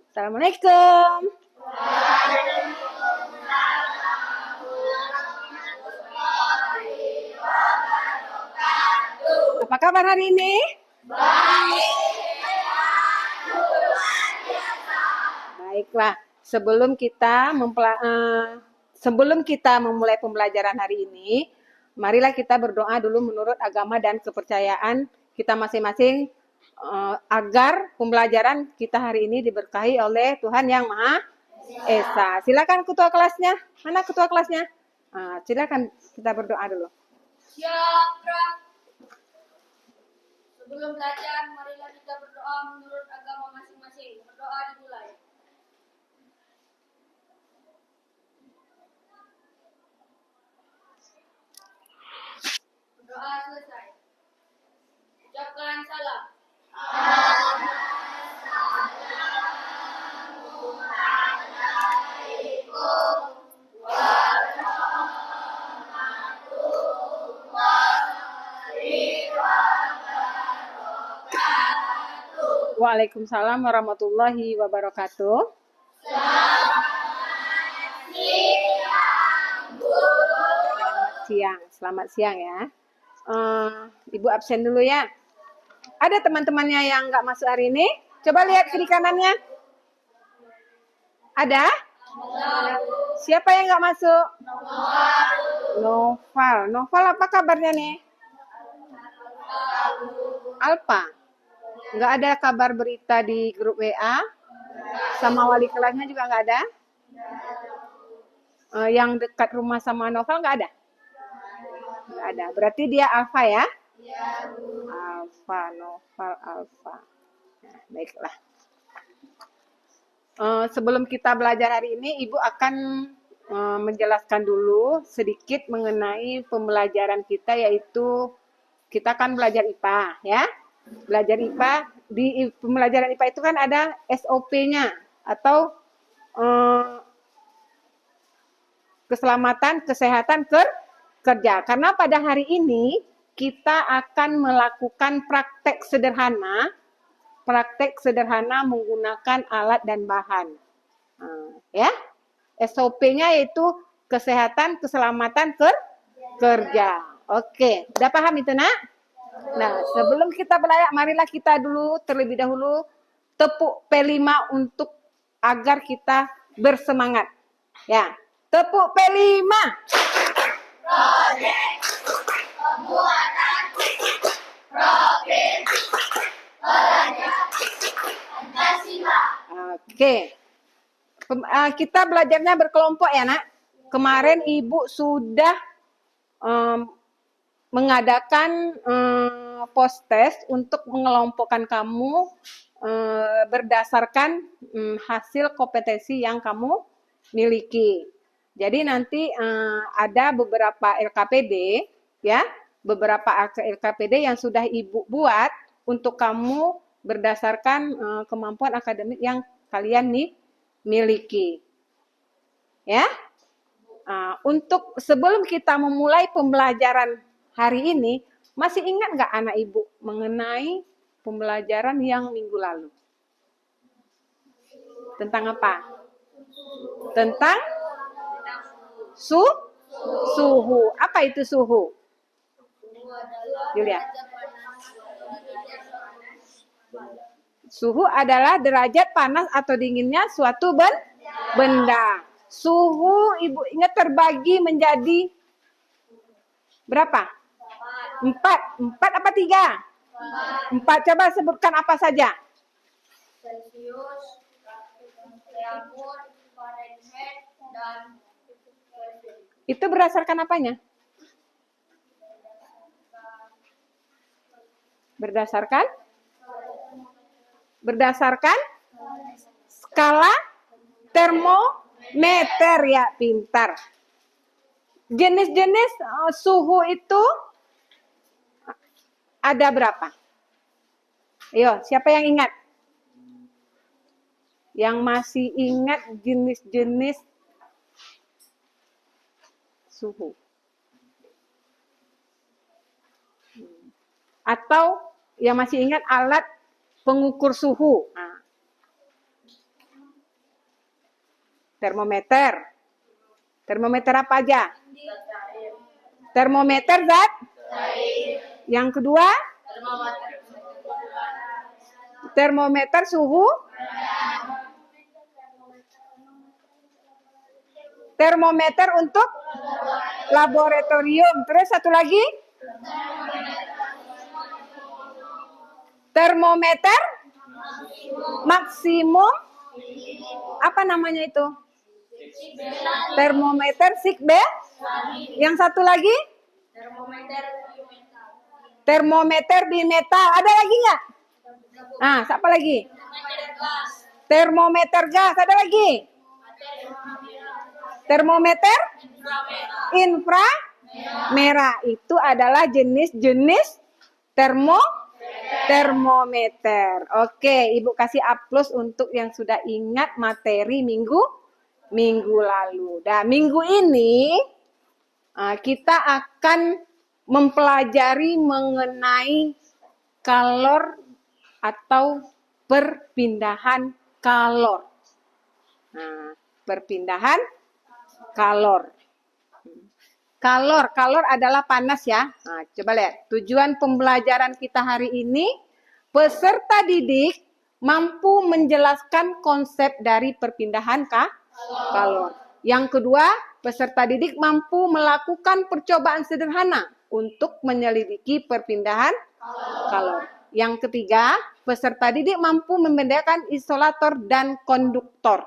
Assalamualaikum. Apa kabar hari ini? Baiklah, sebelum kita memulai pembelajaran hari ini, marilah kita berdoa dulu menurut agama dan kepercayaan kita masing-masing agar pembelajaran kita hari ini diberkahi oleh Tuhan Yang Maha Esa. Silakan ketua kelasnya. Mana ketua kelasnya? Silakan kita berdoa dulu. Siap, Kak. Sebelum belajar, marilah kita berdoa menurut agama masing-masing. Berdoa dimulai. Berdoa selesai. Ucapkan salam. Waalaikumsalam warahmatullahi wabarakatuh. Selamat siang ya. Ibu absen dulu ya. Ada teman-temannya yang nggak masuk hari ini? Coba lihat kiri kanannya. Ada? Siapa yang nggak masuk? Noval. Noval apa kabarnya nih? Alpa. Nggak ada kabar berita di grup WA? Sama wali kelasnya juga nggak ada? Yang dekat rumah sama Noval nggak ada? Nggak ada. Berarti dia Alfa ya? Alfa, Noval, Alfa. Nah, baiklah. Sebelum kita belajar hari ini, Ibu akan menjelaskan dulu sedikit mengenai pembelajaran kita, yaitu kita akan belajar IPA ya. Belajar IPA, di pembelajaran IPA itu kan ada SOP-nya atau keselamatan, kesehatan, kerja. Karena pada hari ini kita akan melakukan praktek sederhana menggunakan alat dan bahan. Ya, SOP-nya yaitu kesehatan, keselamatan, kerja. Oke, udah paham itu nak? Nah, sebelum kita belajar, marilah kita terlebih dahulu tepuk P5 untuk agar kita bersemangat. Ya, tepuk P5. Proyek pembuatan provinsi belajar Pancasila. Oke. Kita belajarnya berkelompok ya nak. Kemarin Ibu sudah mengadakan post test untuk mengelompokkan kamu berdasarkan hasil kompetensi yang kamu miliki. Jadi nanti ada beberapa LKPD ya, beberapa LKPD yang sudah Ibu buat untuk kamu berdasarkan kemampuan akademik yang kalian miliki. Ya. Untuk sebelum kita memulai pembelajaran hari ini, masih ingat nggak anak Ibu mengenai pembelajaran yang minggu lalu? Tentang apa? Tentang suhu. Apa itu suhu? Julia. Suhu adalah derajat panas atau dinginnya suatu benda. Suhu Ibu ingat terbagi menjadi berapa? 4 apa 3? 4. Coba sebutkan apa saja. Celcius, Celsius, Fahrenheit, dan Kelvin. Itu berdasarkan apanya? Berdasarkan skala termometer ya, pintar. Jenis-jenis suhu itu ada berapa? Ayo, siapa yang ingat? Yang masih ingat jenis-jenis suhu? Atau yang masih ingat alat pengukur suhu? Nah. Termometer. Termometer apa aja? Termometer zat. Yang kedua, termometer suhu. Termometer untuk laboratorium. Terus satu lagi, termometer maksimum. Apa namanya itu? Termometer Sigbe. Yang satu lagi, termometer bimetal. Ada lagi nggak? Nah, siapa lagi? Termometer gas. Ada lagi? Termometer inframerah. Itu adalah jenis-jenis termometer. Oke, Ibu kasih A+ untuk yang sudah ingat materi minggu lalu. Dan minggu ini kita akan mempelajari mengenai kalor atau perpindahan kalor. Nah, perpindahan kalor. Kalor adalah panas ya. Nah, coba lihat. Tujuan pembelajaran kita hari ini, peserta didik mampu menjelaskan konsep dari perpindahan kalor. Yang kedua, peserta didik mampu melakukan percobaan sederhana untuk menyelidiki perpindahan kalor. Yang ketiga, peserta didik mampu membedakan isolator dan konduktor.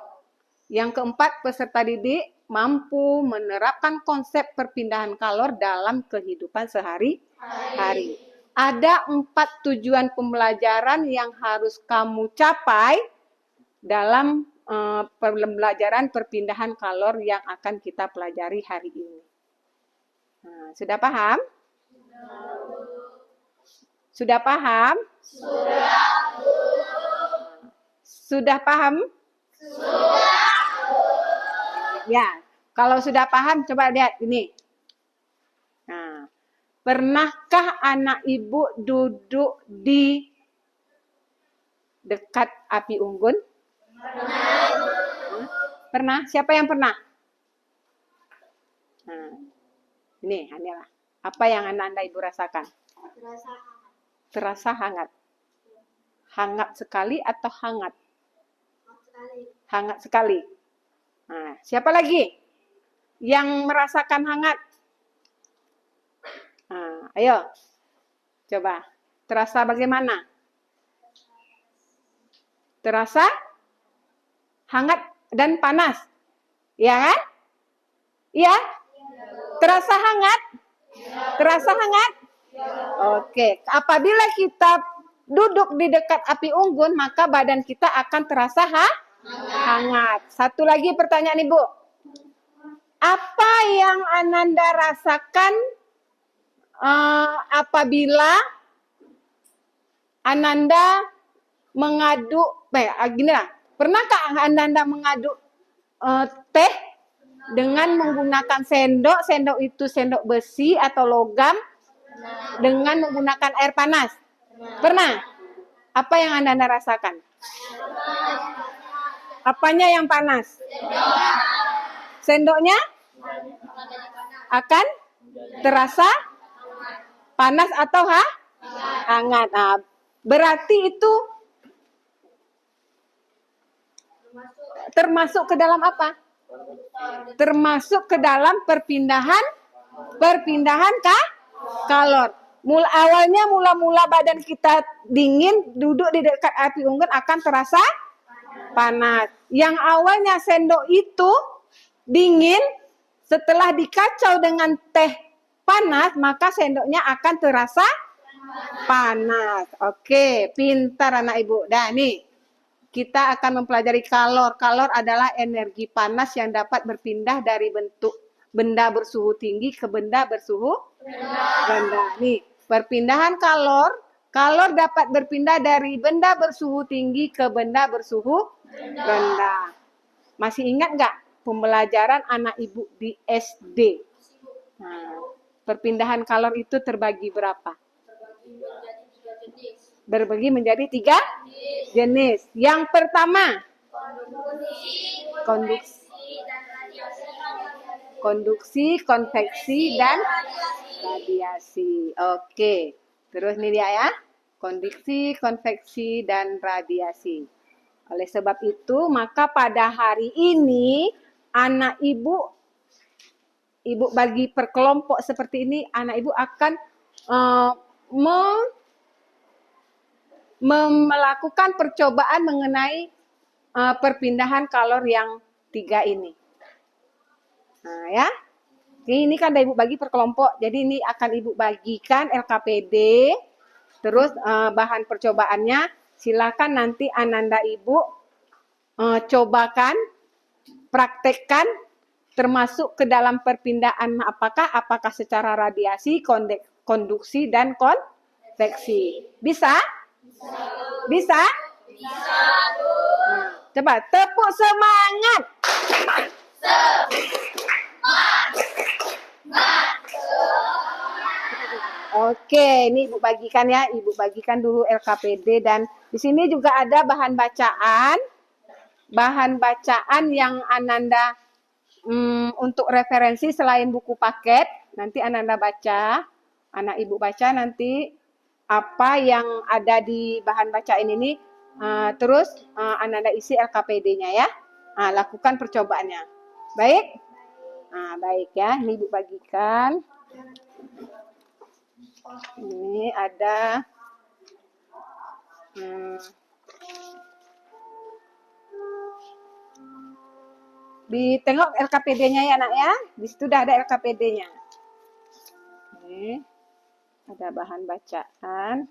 Yang keempat, peserta didik mampu menerapkan konsep perpindahan kalor dalam kehidupan sehari-hari. Ada 4 tujuan pembelajaran yang harus kamu capai dalam pembelajaran perpindahan kalor yang akan kita pelajari hari ini. Nah, sudah paham? Sudah paham? Sudah paham? Ya, kalau sudah paham, coba lihat ini. Nah, pernahkah anak ibu duduk di dekat api unggun? Pernah? Siapa yang pernah? Nah, ini hanyalah. Apa yang anak ibu rasakan? Terasa hangat. Hangat sekali atau hangat? Hangat sekali. Nah, siapa lagi yang merasakan hangat? Nah, ayo, coba. Terasa bagaimana? Terasa hangat dan panas. Ya kan? Iya? Terasa hangat? Terasa hangat? Oke. Apabila kita duduk di dekat api unggun, maka badan kita akan terasa hangat. Satu lagi pertanyaan Ibu. Apa yang Ananda rasakan apabila Ananda mengaduk, pernahkah Ananda mengaduk teh dengan menggunakan sendok? Sendok itu sendok besi atau logam dengan menggunakan air panas. Pernah? Apa yang Ananda rasakan? Apanya yang panas? Sendoknya akan terasa panas atau hangat. Nah, berarti itu termasuk ke dalam apa? Termasuk ke dalam perpindahan kalor. Awalnya mula badan kita dingin, duduk di dekat api unggun akan terasa panas. Yang awalnya sendok itu dingin, setelah dikacau dengan teh panas, maka sendoknya akan terasa panas. Oke, pintar anak ibu. Nah, nih kita akan mempelajari kalor. Kalor adalah energi panas yang dapat berpindah dari bentuk benda bersuhu tinggi ke benda bersuhu rendah. Nih, perpindahan kalor dapat berpindah dari benda bersuhu tinggi ke benda bersuhu rendah. Masih ingat nggak pembelajaran anak ibu di SD? Nah, perpindahan kalor itu terbagi berapa? Berbagi menjadi 3 jenis. Yang pertama, konduksi. konduksi, konveksi, dan radiasi. Oke. Terus nih dia ya. Konduksi, konveksi, dan radiasi. Oleh sebab itu, maka pada hari ini anak ibu bagi per kelompok seperti ini, anak ibu akan melakukan percobaan mengenai perpindahan kalor yang 3 ini. Nah ya, ini kan ada ibu bagi per kelompok, jadi ini akan ibu bagikan LKPD, terus bahan percobaannya silakan nanti Ananda ibu cobakan, praktekkan, termasuk ke dalam perpindahan apakah secara radiasi, konduksi, dan konveksi. Bisa? Bisa? Nah, coba tepuk semangat. Oke, ini ibu bagikan ya, ibu bagikan dulu LKPD, dan di sini juga ada bahan bacaan yang Ananda untuk referensi selain buku paket. Nanti Ananda baca, anak ibu baca nanti apa yang ada di bahan bacaan ini, terus Ananda isi LKPD-nya ya. Lakukan percobaannya. Baik? Baik ya, ini ibu bagikan. Ini ada ditengok LKPD-nya ya anak ya. Di situ udah ada LKPD-nya. Ini ada bahan bacaan.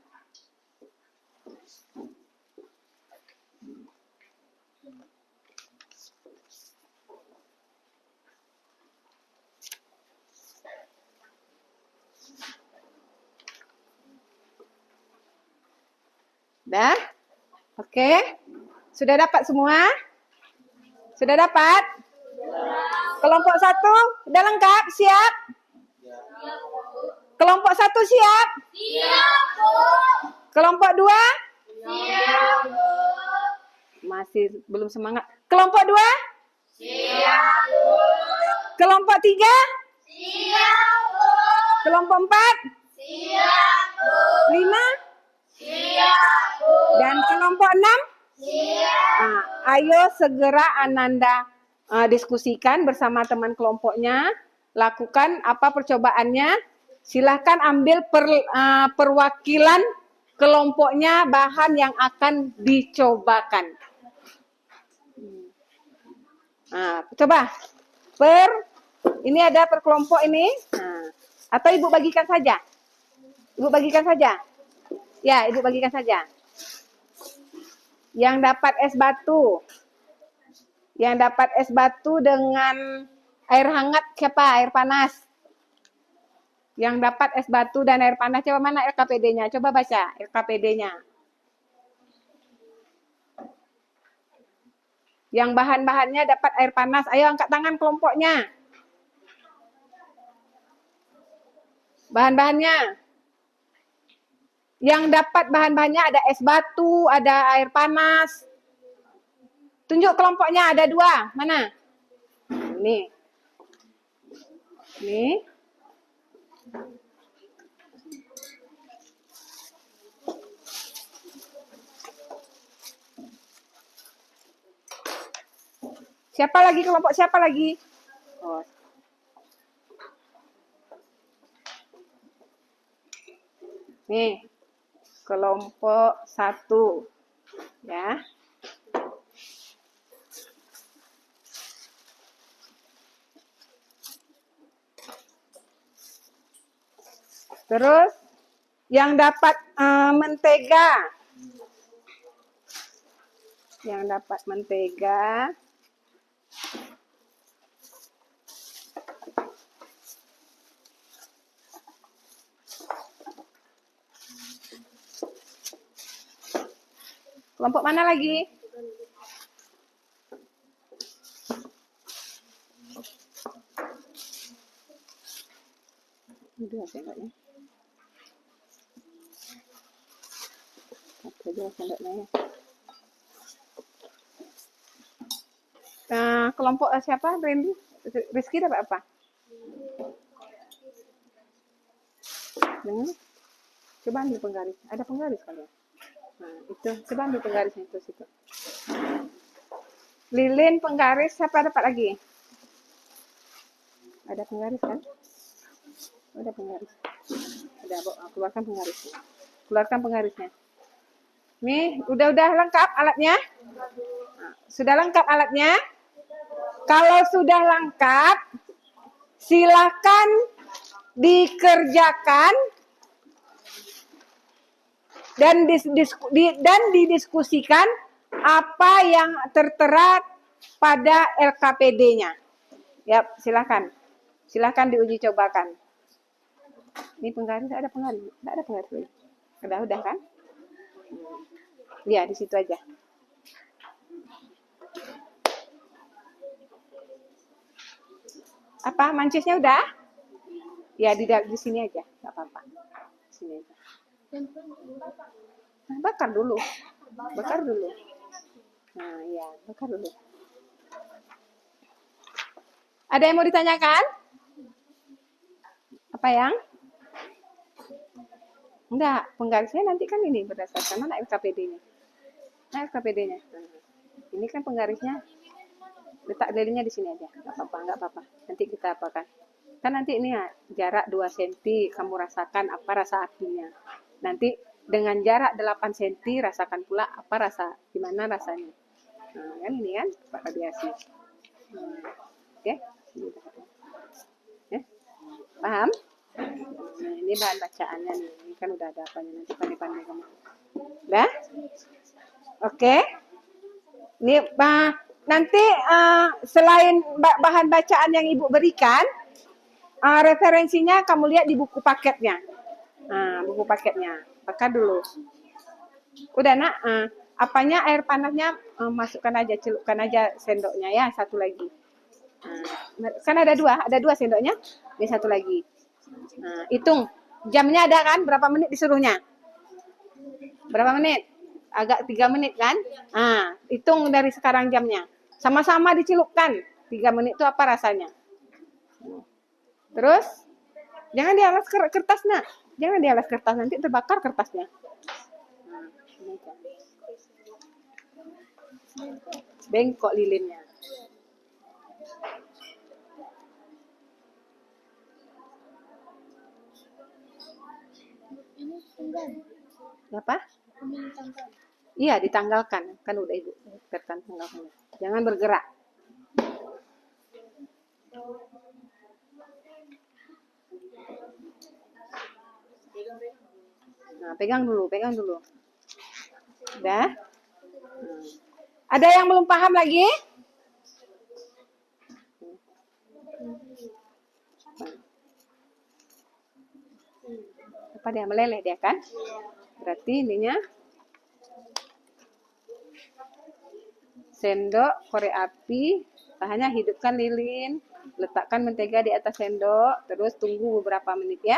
Dah? Oke. Sudah dapat semua? Sudah dapat? Kelompok 1 udah lengkap? Siap? Kelompok 1 siap? Siap, Bu. Kelompok 2? Siap, Bu. Masih belum semangat. Kelompok 2? Siap, Bu. Kelompok 3? Siap, Bu. Kelompok 4? Siap, Bu. 5? Siap, Bu. Dan kelompok 6? Siap. Ayo segera Ananda diskusikan bersama teman kelompoknya. Lakukan apa percobaannya. Silahkan ambil perwakilan kelompoknya bahan yang akan dicobakan. Coba. Ini ada per kelompok ini. Atau ibu bagikan saja. Ibu bagikan saja. Ya, ibu bagikan saja. Yang dapat es batu. Yang dapat es batu dengan air hangat siapa? Air panas. Yang dapat es batu dan air panas, coba mana LKPD-nya? Coba baca LKPD-nya. Yang bahan-bahannya dapat air panas. Ayo angkat tangan kelompoknya. Bahan-bahannya. Yang dapat bahan-bahannya ada es batu, ada air panas. Tunjuk kelompoknya, ada 2. Mana? Ini. Ini. Siapa lagi kelompok? Siapa lagi? Nih. Kelompok 1. Ya. Terus yang dapat mentega. Yang dapat mentega. Kelompok mana lagi? Dua sendoknya. Dua sendoknya ya. Kelompok siapa? Randy? Rizky dapat apa? Dengan coba ambil penggaris. Ada penggaris kali ya? Nah, itu coba ambil penggarisnya itu situ. Lilin penggaris siapa dapat lagi? Ada penggaris kan? Ada penggaris. Ada, keluarkan penggarisnya. Keluarkan penggarisnya. Nih, udah lengkap alatnya? Nah, sudah lengkap alatnya? Kalau sudah lengkap, silakan dikerjakan dan didiskusikan apa yang tertera pada LKPD-nya. Ya, silakan. Silakan diuji cobakan. Ini penggaris, ada penggaris? Tidak ada penggaris lagi. Udah kan? Ya, di situ aja. Apa, mancisnya udah? Ya, di sini aja. Nggak apa-apa. Di sini aja. Nah, bakar dulu. Nah, ya, bakar dulu. Ada yang mau ditanyakan? Apa yang? Enggak, penggarisnya nanti kan ini berdasarkan mana LKPD-nya. Nah, LKPD-nya. Nah, ini kan penggarisnya. Letak lilinnya di sini aja. Enggak apa-apa. Nanti kita apakan. Kan nanti ini ya, jarak 2 cm, kamu rasakan apa rasa apinya. Nanti dengan jarak 8 cm, rasakan pula apa gimana rasanya. Nah, kan ini kan radiasi. Oke? Ya? Paham? Nah, ini bahan bacaannya nih. Ini kan udah ada apanya, nanti pandai-pandai kamu. Udah? Oke? Ini nanti selain bahan bacaan yang Ibu berikan, referensinya kamu lihat di buku paketnya. Buku paketnya. Bakar dulu. Udah nak, apanya air panasnya masukkan aja, celupkan aja sendoknya ya, satu lagi. Kan ada dua sendoknya, ini satu lagi. Hitung, jamnya ada kan? Berapa menit disuruhnya? Berapa menit? Agak 3 menit kan? Hitung dari sekarang jamnya. Sama-sama dicelupkan. 3 menit itu apa rasanya? Terus, jangan di alas kertas nak. Jangan di alas kertas, nanti terbakar kertasnya. Bengkok lilinnya. Apa? Iya, ditanggalkan. Kan udah Ibu tekan tanggalkan. Jangan bergerak. Nah, pegang dulu. Udah? Ada yang belum paham lagi? Apa dia meleleh dia kan? Berarti ininya sendok korek api, bahannya hidupkan lilin, letakkan mentega di atas sendok, terus tunggu beberapa menit ya.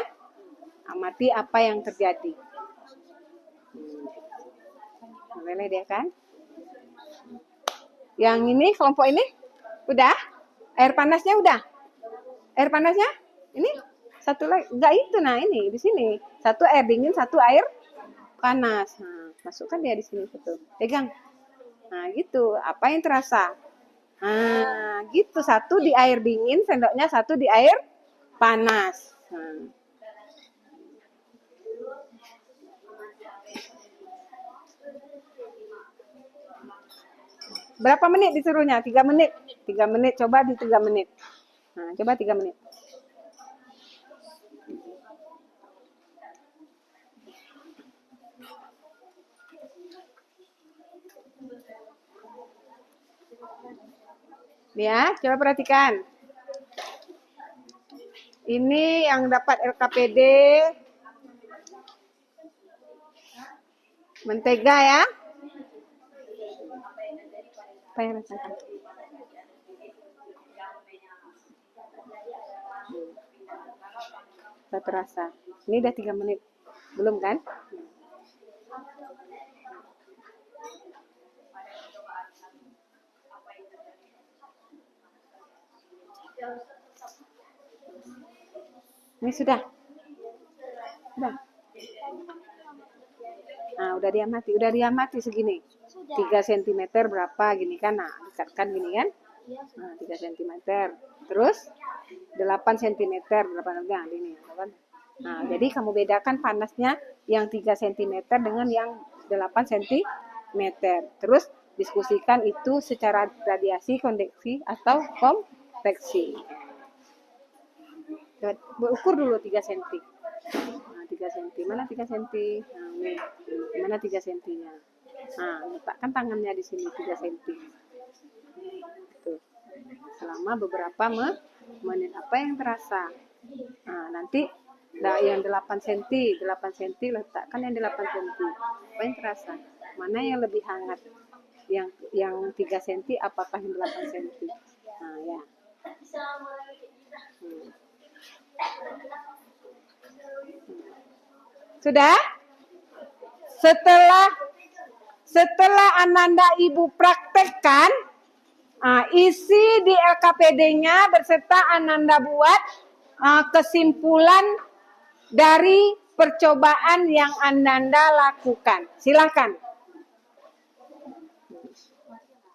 Amati apa yang terjadi. Meleleh dia kan? Yang ini kelompok ini udah? Air panasnya udah? Air panasnya? Ini satu lagi, enggak itu nah ini di sini. Satu air dingin, satu air panas. Nah, masukkan dia di sini satu. Pegang. Nah, gitu. Apa yang terasa? Nah, gitu. Satu di air dingin, sendoknya satu di air panas. Nah. Berapa menit disuruhnya? 3 menit. 3 menit, coba di 3 menit. Nah, coba 3 menit. Ya, coba perhatikan. Ini yang dapat LKPD. Mentega ya. Apa yang rasakan? Tak terasa. Ini udah 3 menit. Belum kan? Ini sudah. Udah. Nah, udah diamati segini. 3 cm berapa gini kan? Nah, dekatkan gini kan? Nah, 3 cm. Terus 8 cm berapa nah, ini kan? Nah, jadi kamu bedakan panasnya yang 3 cm dengan yang 8 cm. Terus diskusikan itu secara radiasi, konveksi atau konveksi. Ukur dulu 3 cm. Nah, 3 cm. Mana 3 cm? Nah, ini. Mana 3 cm-nya? Nah, letakkan tangannya di sini 3 cm. Tuh. Selama beberapa menit apa yang terasa. Nah, nanti yang 8 cm, letakkan yang 8 cm. Apa yang terasa? Mana yang lebih hangat? Yang 3 cm apakah yang 8 cm? Nah, ya. Sudah? Setelah Ananda Ibu praktekkan, isi di LKPD-nya berserta Ananda buat kesimpulan dari percobaan yang Ananda lakukan. Silakan.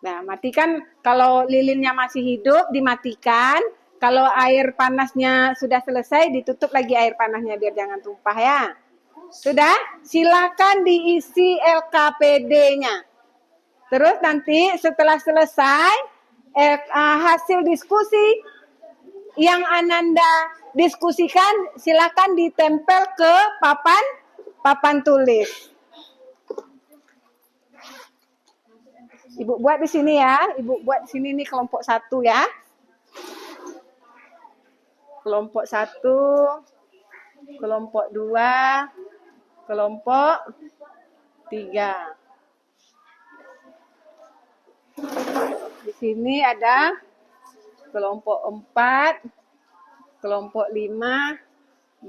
Nah, matikan kalau lilinnya masih hidup, dimatikan. Kalau air panasnya sudah selesai, ditutup lagi air panasnya biar jangan tumpah ya. Sudah? Silakan diisi LKPD-nya. Terus nanti setelah selesai hasil diskusi yang Ananda diskusikan silakan ditempel ke papan tulis. Ibu buat di sini ya. Ibu buat di sini nih kelompok 1 ya. Kelompok 1, kelompok 2, kelompok 3. Di sini ada kelompok 4, kelompok 5,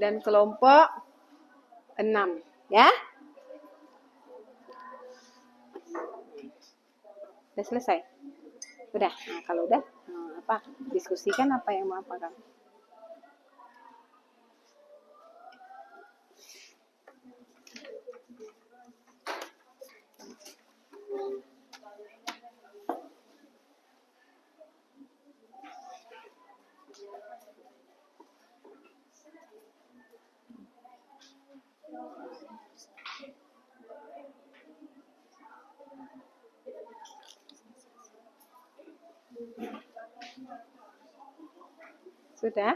dan kelompok 6. Ya? Udah selesai? Udah. Nah, kalau udah, apa? Diskusikan apa yang mau apa kamu. Sudah?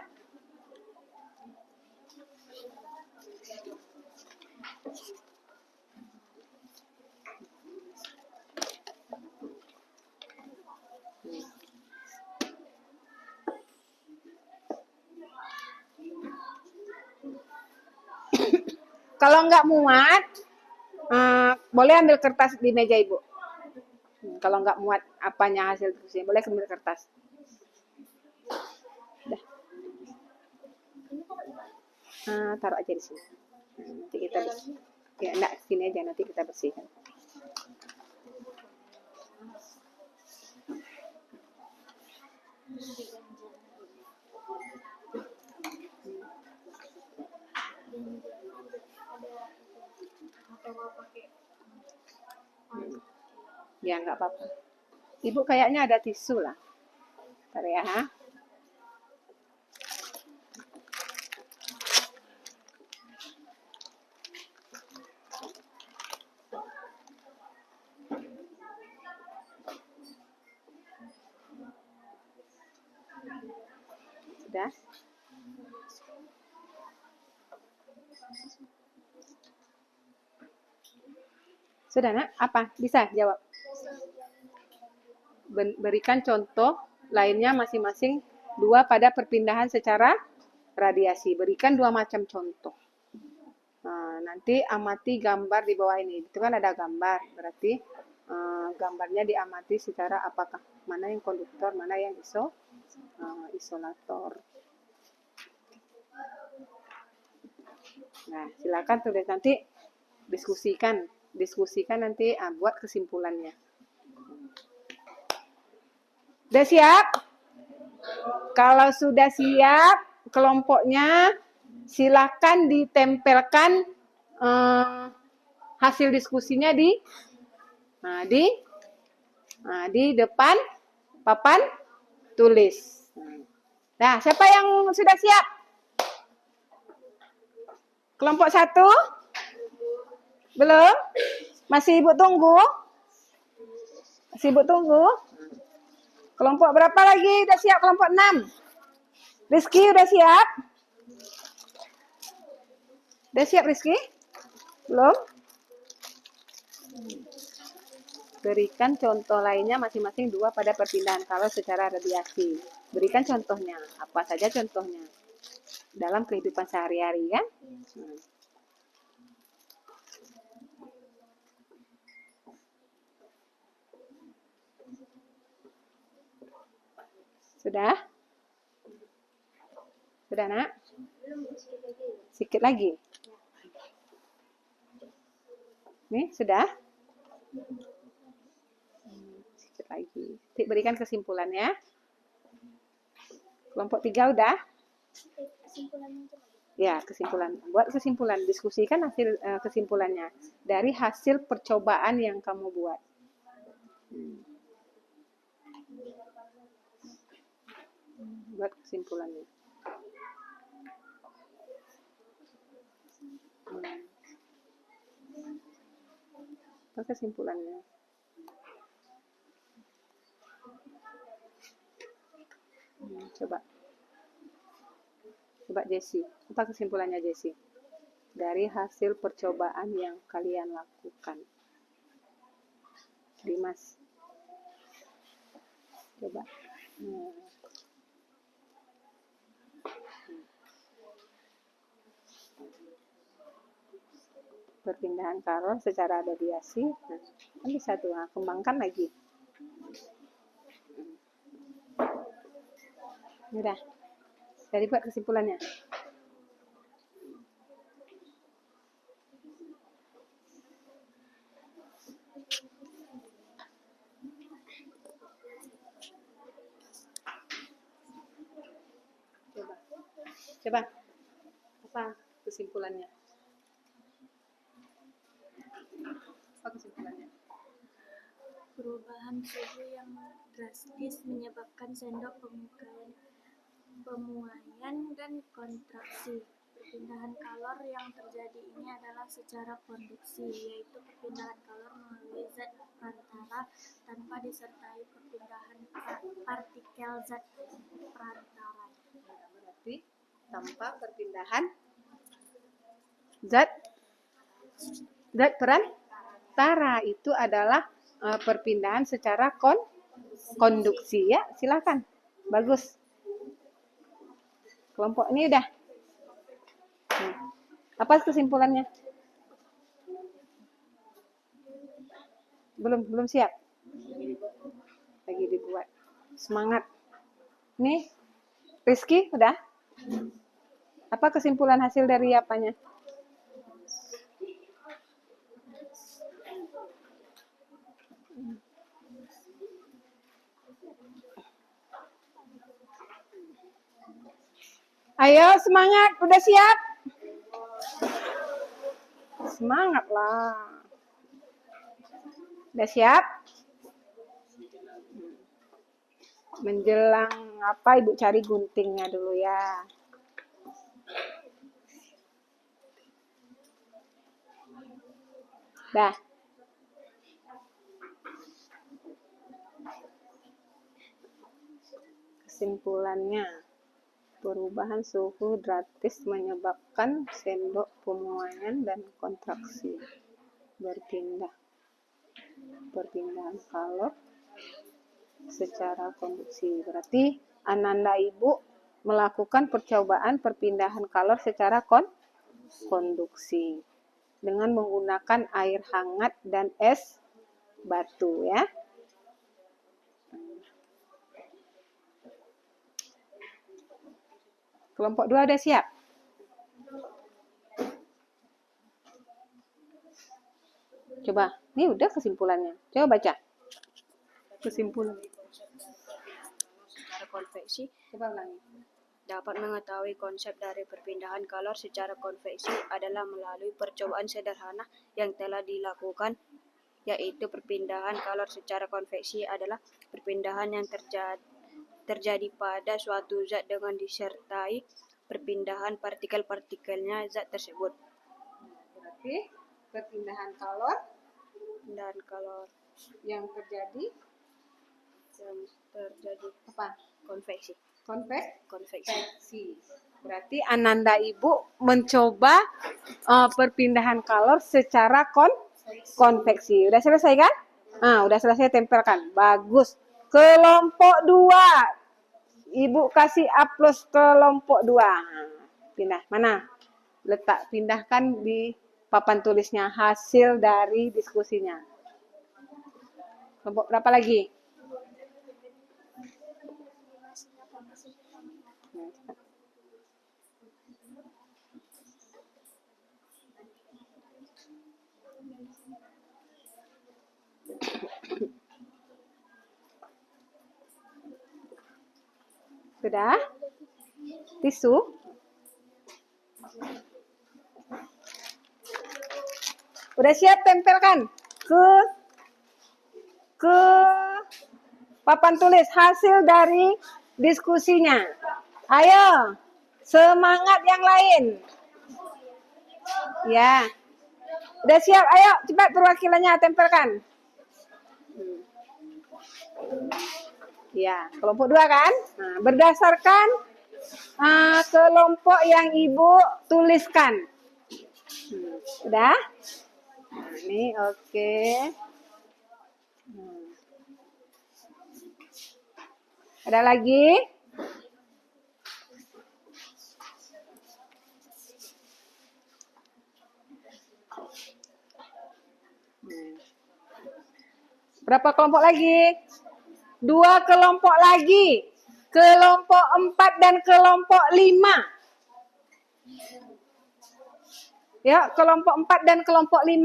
Kalau nggak muat, boleh ambil kertas di meja Ibu. Kalau nggak muat apanya hasil diskusinya, boleh ambil kertas. Udah. Taruh aja di sini. Nanti kita bersihkan. Ya, enggak, sini aja nanti kita bersihkan. Ya, nggak apa-apa. Ibu kayaknya ada tisu lah. Bentar ya. Sudah? Sudah, Nak? Apa? Bisa jawab? Berikan contoh lainnya masing-masing 2 pada perpindahan secara radiasi. Berikan 2 macam contoh. Nah, nanti amati gambar di bawah ini. Itu kan ada gambar, berarti gambarnya diamati secara apakah mana yang konduktor, mana yang isolator. Nah, silakan tulis nanti diskusikan nanti buat kesimpulannya. Udah siap? Kalau sudah siap kelompoknya, silakan ditempelkan hasil diskusinya di depan papan tulis. Nah, siapa yang sudah siap? Kelompok 1? Belum? Masih Ibu tunggu? Masih Ibu tunggu? Kelompok berapa lagi udah siap? Kelompok 6. Rizky udah siap? Udah siap Rizky? Belum? Berikan contoh lainnya masing-masing 2 pada perpindahan kalau secara radiasi. Berikan contohnya. Apa saja contohnya? Dalam kehidupan sehari-hari kan? Sudah? Sudah nak? Sedikit lagi. Nih, sudah? Sedikit lagi. Berikan kesimpulannya. Kelompok 3 udah? Ya, kesimpulan. Buat kesimpulan. Diskusikan hasil kesimpulannya. Dari hasil percobaan yang kamu buat. Buat kesimpulannya. Apa kesimpulannya? Coba Jessie. Apa kesimpulannya Jessie? Dari hasil percobaan yang kalian lakukan. Dimas. Coba. Perpindahan kalor secara radiasi. Nah, kan bisa tuh, kembangkan lagi. Udah. Jadi buat kesimpulannya. Coba. Apa kesimpulannya? Apa kesimpulannya? Perubahan suhu yang drastis menyebabkan sendok pemuaian dan kontraksi. Perpindahan kalor yang terjadi ini adalah secara konduksi, yaitu perpindahan kalor melalui zat perantara tanpa disertai perpindahan partikel zat perantara. Berarti tanpa perpindahan zat perantara itu adalah perpindahan secara konduksi ya. Silakan. Bagus. Kelompok ini udah. Apa kesimpulannya? Belum siap. Lagi dibuat. Semangat. Nih, Rizky udah? Apa kesimpulan hasil dari apanya? Ayo semangat, udah siap? Semangat lah. Udah siap? Menjelang apa Ibu cari guntingnya dulu ya. Dah. Kesimpulannya, perubahan suhu drastis menyebabkan sendok pemuaian dan kontraksi. Perpindahan kalor secara konduksi. Berarti Ananda Ibu melakukan percobaan perpindahan kalor secara konduksi dengan menggunakan air hangat dan es batu ya. Kelompok 2 udah siap? Coba, ini udah kesimpulannya. Coba baca. Kesimpulan. Secara konveksi. Coba ulangi. Dapat mengetahui konsep dari perpindahan kalor secara konveksi adalah melalui percobaan sederhana yang telah dilakukan, yaitu perpindahan kalor secara konveksi adalah perpindahan yang terjadi pada suatu zat dengan disertai perpindahan partikel-partikelnya zat tersebut. Berarti perpindahan Dan kalor yang terjadi apa? konveksi. Konveksi. Berarti Ananda Ibu mencoba perpindahan kalor secara konveksi. Udah selesai kan? Udah selesai, tempelkan. Bagus. Kelompok 2. Ibu kasih A+ kelompok 2. Pindah. Mana? Pindahkan di papan tulisnya hasil dari diskusinya. Kelompok berapa lagi? Sudah? Tisu? Udah siap, tempelkan ke papan tulis hasil dari diskusinya. Ayo, semangat yang lain. Ya. Udah siap, ayo cepat perwakilannya tempelkan. Ya, kelompok 2 kan? Nah, berdasarkan kelompok yang Ibu tuliskan. Udah? Nah, ini oke. Ada lagi? Berapa kelompok lagi? 2 kelompok lagi. Kelompok 4 dan kelompok 5. Ya, kelompok 4 dan kelompok 5.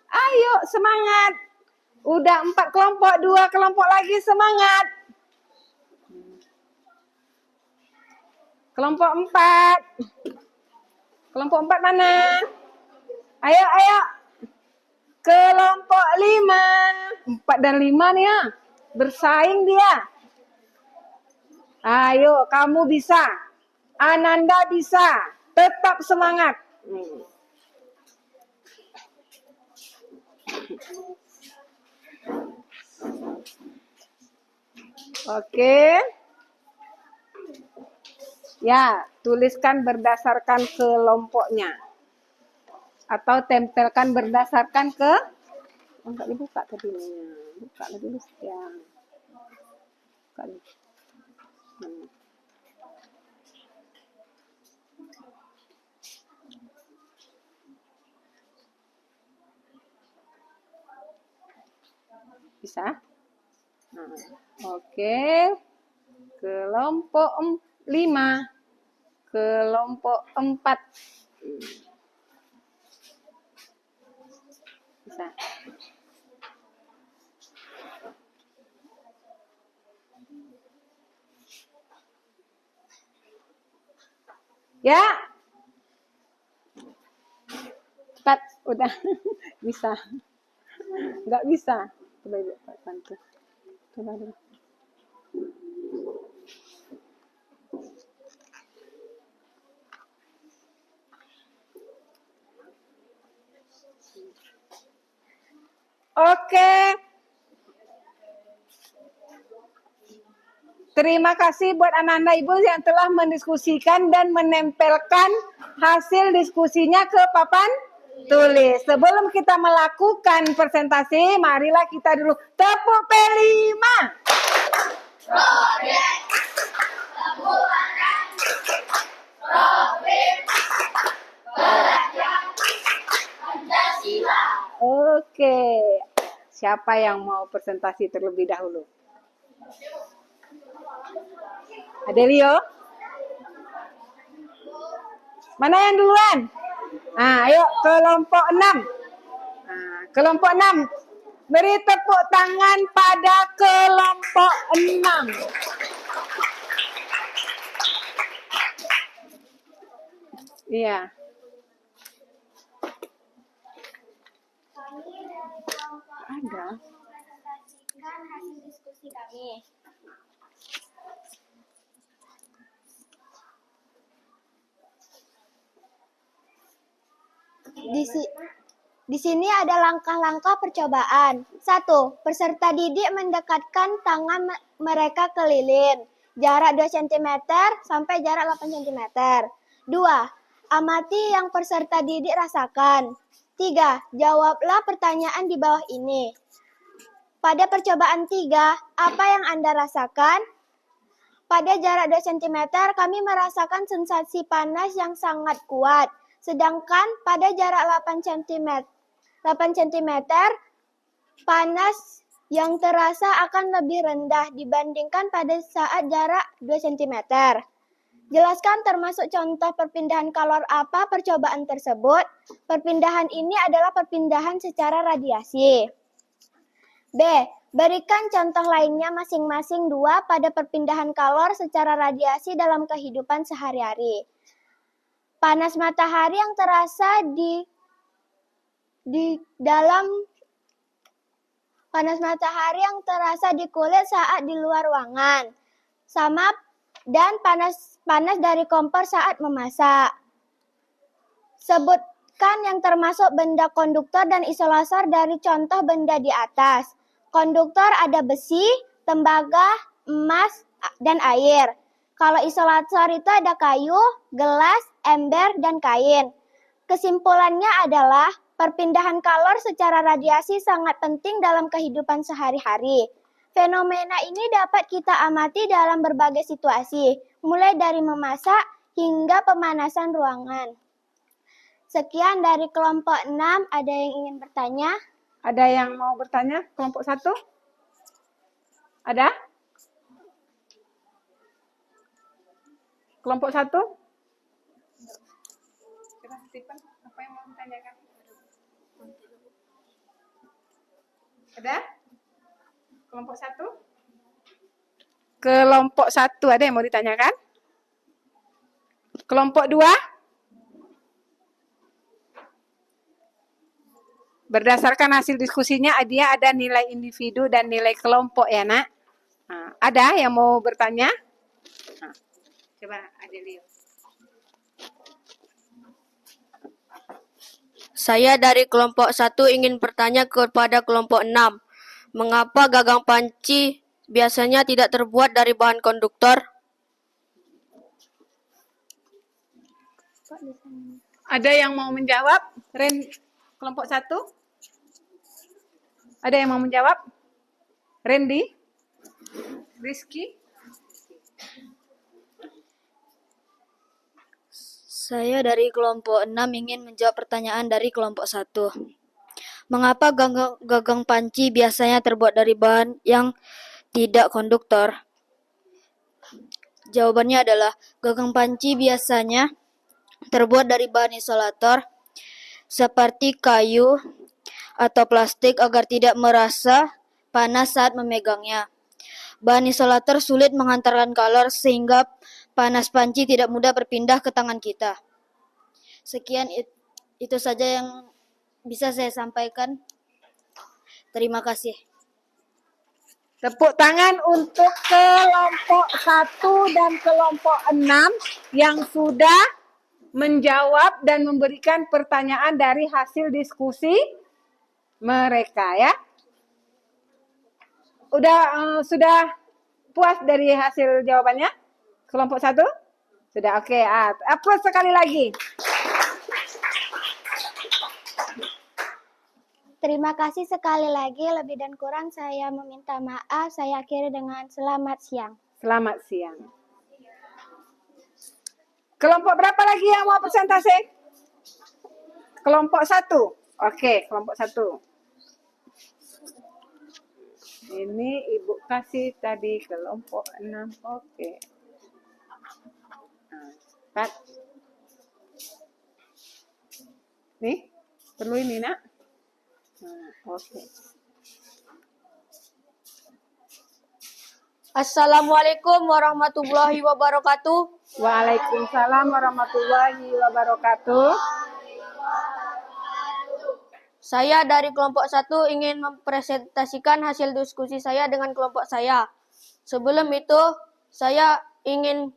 Ayo, semangat. Udah 4 kelompok, 2 kelompok lagi, semangat. Kelompok 4. Kelompok 4 mana? Ayo. Kelompok 5. 4 dan 5 nih ya. Bersaing dia. Ayo, kamu bisa. Ananda bisa. Tetap semangat. Oke. Ya, tuliskan berdasarkan kelompoknya. Atau tempelkan berdasarkan ke... Enggak dibuka tadi. Buka dulu ya. Buka dulu. Bisa? Oke. Kelompok 5. Kelompok 4. Bisa. Ya. Cepat, udah. Bisa. Enggak bisa. Coba Ibu bantu. Coba dulu. Oke. Terima kasih buat Ananda Ibu yang telah mendiskusikan dan menempelkan hasil diskusinya ke papan tulis. Sebelum kita melakukan presentasi, marilah kita dulu tepuk P5. Oke. Siapa yang mau presentasi terlebih dahulu? Adelio? Mana yang duluan? Ayo kelompok 6. Kelompok 6. Beri tepuk tangan pada kelompok 6. Iya. Kami dari kelompok Ada. mempresentasikan hasil diskusi kami. Di sini ada langkah-langkah percobaan. 1. Peserta didik mendekatkan tangan mereka ke lilin. Jarak 2 cm sampai jarak 8 cm. 2. Amati yang peserta didik rasakan. 3. Jawablah pertanyaan di bawah ini. Pada percobaan 3, apa yang Anda rasakan? Pada jarak 2 cm, kami merasakan sensasi panas yang sangat kuat. Sedangkan pada jarak 8 cm, panas yang terasa akan lebih rendah dibandingkan pada saat jarak 2 cm. Jelaskan termasuk contoh perpindahan kalor apa percobaan tersebut. Perpindahan ini adalah perpindahan secara radiasi. B. Berikan contoh lainnya masing-masing 2 pada perpindahan kalor secara radiasi dalam kehidupan sehari-hari. Panas matahari yang terasa di kulit saat di luar ruangan. Sama dan panas dari kompor saat memasak. Sebutkan yang termasuk benda konduktor dan isolator dari contoh benda di atas. Konduktor ada besi, tembaga, emas, dan air. Kalau isolator itu ada kayu, gelas, ember, dan kain. Kesimpulannya adalah perpindahan kalor secara radiasi sangat penting dalam kehidupan sehari-hari. Fenomena ini dapat kita amati dalam berbagai situasi, mulai dari memasak hingga pemanasan ruangan. Sekian dari kelompok 6, ada yang ingin bertanya? Ada yang mau bertanya? Kelompok 1? Ada? Kelompok 1? Stephen, apa yang mau ditanyakan? Ada? Kelompok 1? Kelompok 1 ada yang mau ditanyakan? Kelompok 2? Berdasarkan hasil diskusinya, dia ada nilai individu dan nilai kelompok ya, Nak? Nah, ada yang mau bertanya? Nah, coba Adelio. Saya dari kelompok 1 ingin bertanya kepada kelompok 6. Mengapa gagang panci biasanya tidak terbuat dari bahan konduktor? Ada yang mau menjawab? Kelompok 1? Ada yang mau menjawab? Randy? Rizky? Saya dari kelompok 6 ingin menjawab pertanyaan dari kelompok 1. Mengapa gagang panci biasanya terbuat dari bahan yang tidak konduktor? Jawabannya adalah gagang panci biasanya terbuat dari bahan isolator seperti kayu atau plastik agar tidak merasa panas saat memegangnya. Bahan isolator sulit menghantarkan kalor sehingga panas panci tidak mudah berpindah ke tangan kita. Sekian itu saja yang bisa saya sampaikan. Terima kasih. Tepuk tangan untuk kelompok 1 dan kelompok 6 yang sudah menjawab dan memberikan pertanyaan dari hasil diskusi mereka ya. Sudah puas dari hasil jawabannya? Kelompok 1? Sudah, oke. Aplaus sekali lagi. Terima kasih sekali lagi, lebih dan kurang saya meminta maaf. Saya akhiri dengan selamat siang. Selamat siang. Kelompok berapa lagi yang mau presentasi? Kelompok 1. Oke, kelompok 1. Ini Ibu kasih tadi kelompok 6. Oke. Nah, nih, perlu ini, Nak. Nah, oke. Assalamualaikum warahmatullahi wabarakatuh. Waalaikumsalam warahmatullahi wabarakatuh. Saya dari kelompok 1 ingin mempresentasikan hasil diskusi saya dengan kelompok saya. Sebelum itu, saya ingin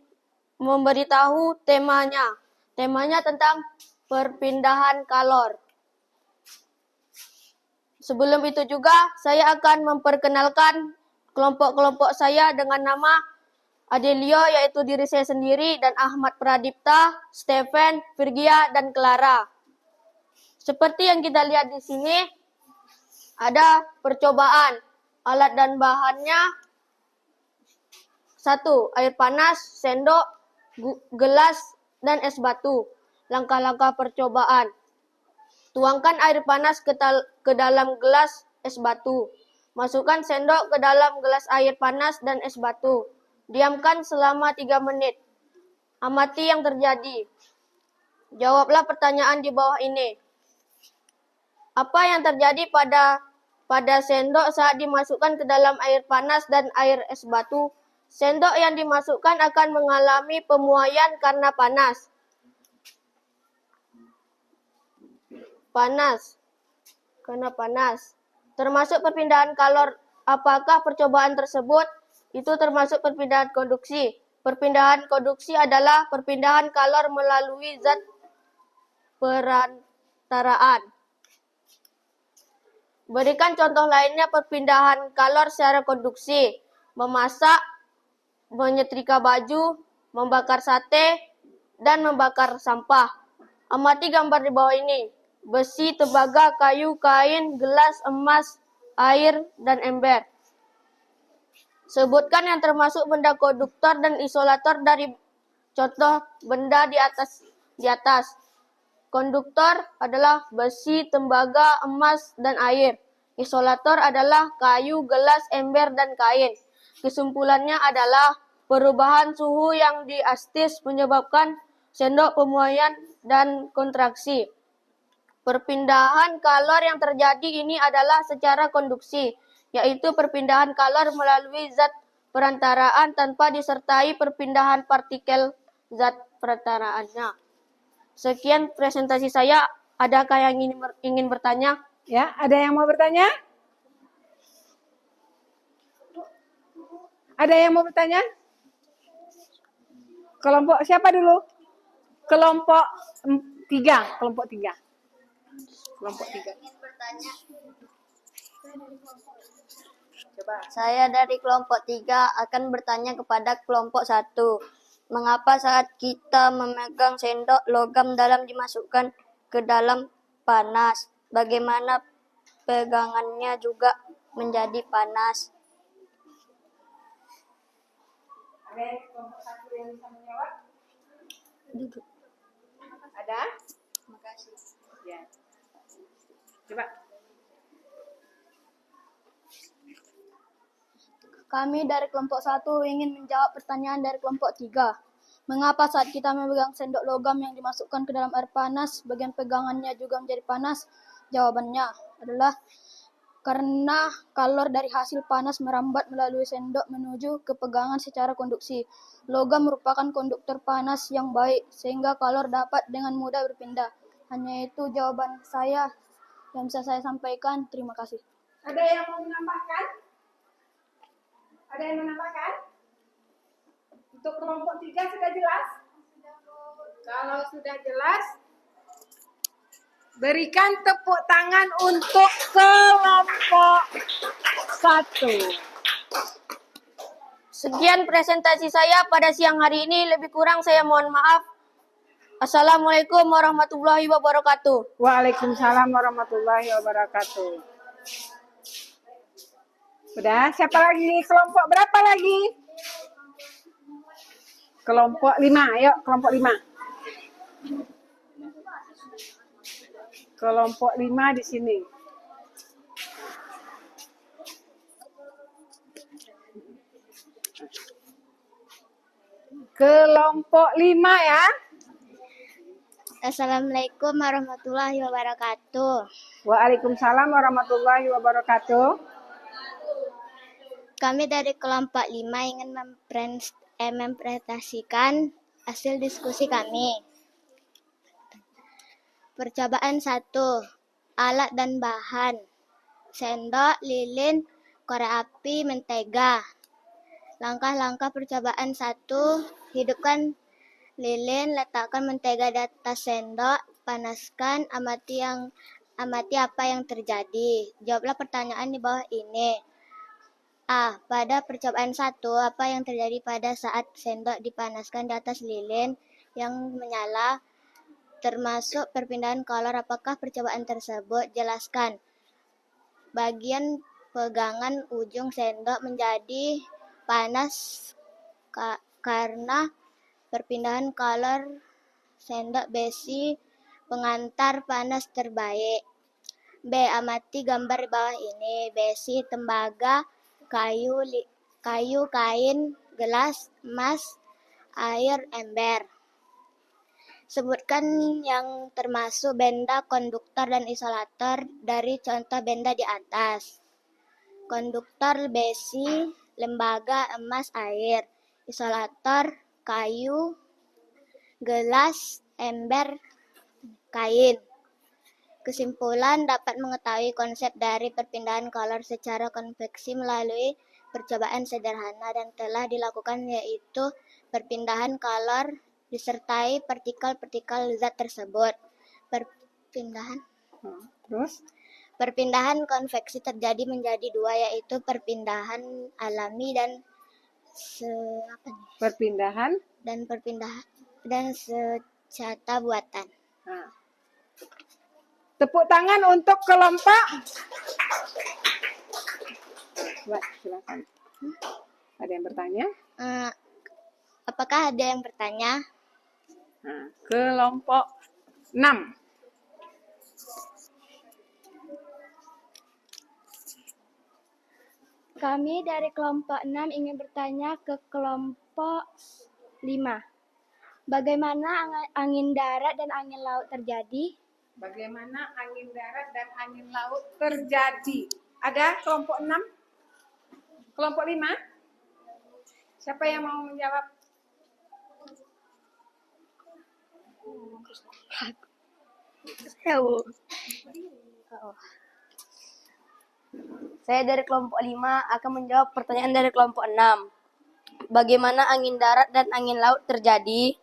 memberitahu temanya. Temanya tentang perpindahan kalor. Sebelum itu juga, saya akan memperkenalkan kelompok-kelompok saya dengan nama Adelio, yaitu diri saya sendiri, dan Ahmad Pradipta, Stephen, Virgia, dan Clara. Seperti yang kita lihat di sini, ada percobaan. Alat dan bahannya: 1. Air panas, sendok, gelas, dan es batu. Langkah-langkah percobaan: tuangkan air panas ke dalam gelas es batu. Masukkan sendok ke dalam gelas air panas dan es batu. Diamkan selama 3 menit. Amati yang terjadi. Jawablah pertanyaan di bawah ini. Apa yang terjadi pada sendok saat dimasukkan ke dalam air panas dan air es batu? Sendok yang dimasukkan akan mengalami pemuaian karena panas. Termasuk perpindahan kalor. Apakah percobaan tersebut? Itu termasuk perpindahan konduksi. Perpindahan konduksi adalah perpindahan kalor melalui zat perantaraan. Berikan contoh lainnya perpindahan kalor secara konduksi: memasak, menyetrika baju, membakar sate, dan membakar sampah. Amati gambar di bawah ini. Besi, tembaga, kayu, kain, gelas, emas, air, dan ember. Sebutkan yang termasuk benda konduktor dan isolator dari contoh benda di atas. Konduktor adalah besi, tembaga, emas, dan air. Isolator adalah kayu, gelas, ember, dan kain. Kesimpulannya adalah perubahan suhu yang drastis menyebabkan sendok pemuaian dan kontraksi. Perpindahan kalor yang terjadi ini adalah secara konduksi, yaitu perpindahan kalor melalui zat perantaraan tanpa disertai perpindahan partikel zat perantaraannya. Sekian presentasi saya. Adakah yang ingin bertanya? Ya, ada yang mau bertanya? Ada yang mau bertanya? Kelompok siapa dulu? Kelompok 3. Kelompok 3. Saya dari kelompok 3 akan bertanya kepada kelompok 1. Mengapa saat kita memegang sendok logam dalam dimasukkan ke dalam panas? Bagaimana pegangannya juga menjadi panas? Ada kelompok 1 yang bisa menjawab? Ada? Terima kasih. Ya. Coba. Kami dari kelompok 1 ingin menjawab pertanyaan dari kelompok 3. Mengapa saat kita memegang sendok logam yang dimasukkan ke dalam air panas, bagian pegangannya juga menjadi panas? Jawabannya adalah karena kalor dari hasil panas merambat melalui sendok menuju ke pegangan secara konduksi. Logam merupakan konduktor panas yang baik, sehingga kalor dapat dengan mudah berpindah. Hanya itu jawaban saya yang bisa saya sampaikan. Terima kasih. Ada yang mau menambahkan? Ada yang menambahkan? Untuk kelompok 3 sudah jelas? Kalau sudah jelas, berikan tepuk tangan untuk kelompok 1. Sekian presentasi saya pada siang hari ini. Lebih kurang saya mohon maaf. Assalamualaikum warahmatullahi wabarakatuh. Waalaikumsalam warahmatullahi wabarakatuh. Udah, siapa lagi? Kelompok berapa lagi? Kelompok 5, ayo kelompok 5. Kelompok 5 di sini. Kelompok 5 ya. Assalamualaikum warahmatullahi wabarakatuh. Waalaikumsalam warahmatullahi wabarakatuh. Kami dari kelompok 5 ingin mempresentasikan hasil diskusi kami. Percobaan 1. Alat dan bahan. Sendok, lilin, korek api, mentega. Langkah-langkah percobaan 1. Hidupkan lilin, letakkan mentega di atas sendok, panaskan, amati apa yang terjadi. Jawablah pertanyaan di bawah ini. A. Pada percobaan 1, apa yang terjadi pada saat sendok dipanaskan di atas lilin yang menyala, termasuk perpindahan kolor? Apakah percobaan tersebut? Jelaskan. Bagian pegangan ujung sendok menjadi panas karena perpindahan kolor sendok besi pengantar panas terbaik. B. Amati gambar di bawah ini. Besi, tembaga, kayu, kain, gelas, emas, air, ember. Sebutkan yang termasuk benda, konduktor, dan isolator dari contoh benda di atas. Konduktor besi, lembaga, emas, air. Isolator kayu, gelas, ember, kain. Kesimpulan, dapat mengetahui konsep dari perpindahan kolor secara konveksi melalui percobaan sederhana dan telah dilakukan, yaitu perpindahan kolor disertai partikel-partikel zat tersebut. Perpindahan konveksi terjadi menjadi dua, yaitu perpindahan alami dan Perpindahan. secara buatan. Nah. Tepuk tangan untuk kelompok. Silakan. Ada yang bertanya? Apakah ada yang bertanya? Nah, kelompok 6. Kami dari kelompok 6 ingin bertanya ke kelompok 5. Bagaimana angin darat dan angin laut terjadi? Bagaimana angin darat dan angin laut terjadi? Ada kelompok 6? Kelompok 5? Siapa yang mau menjawab? Saya dari kelompok 5 akan menjawab pertanyaan dari kelompok 6. Bagaimana angin darat dan angin laut terjadi?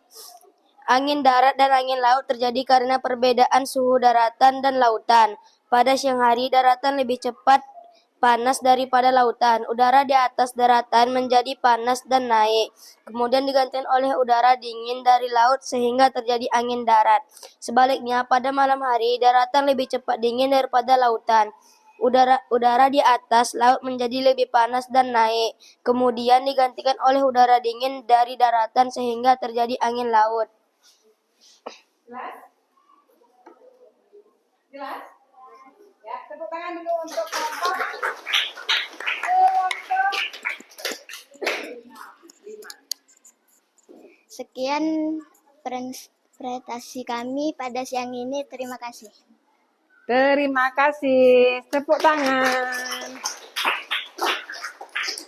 Angin darat dan angin laut terjadi karena perbedaan suhu daratan dan lautan. Pada siang hari, daratan lebih cepat panas daripada lautan. Udara di atas daratan menjadi panas dan naik. Kemudian digantikan oleh udara dingin dari laut sehingga terjadi angin darat. Sebaliknya, pada malam hari, daratan lebih cepat dingin daripada lautan. Udara di atas laut menjadi lebih panas dan naik. Kemudian digantikan oleh udara dingin dari daratan sehingga terjadi angin laut. Jelas? Ya, tepuk tangan dulu untuk kelompok 5. Sekian presentasi kami pada siang ini. Terima kasih. Terima kasih. Tepuk tangan.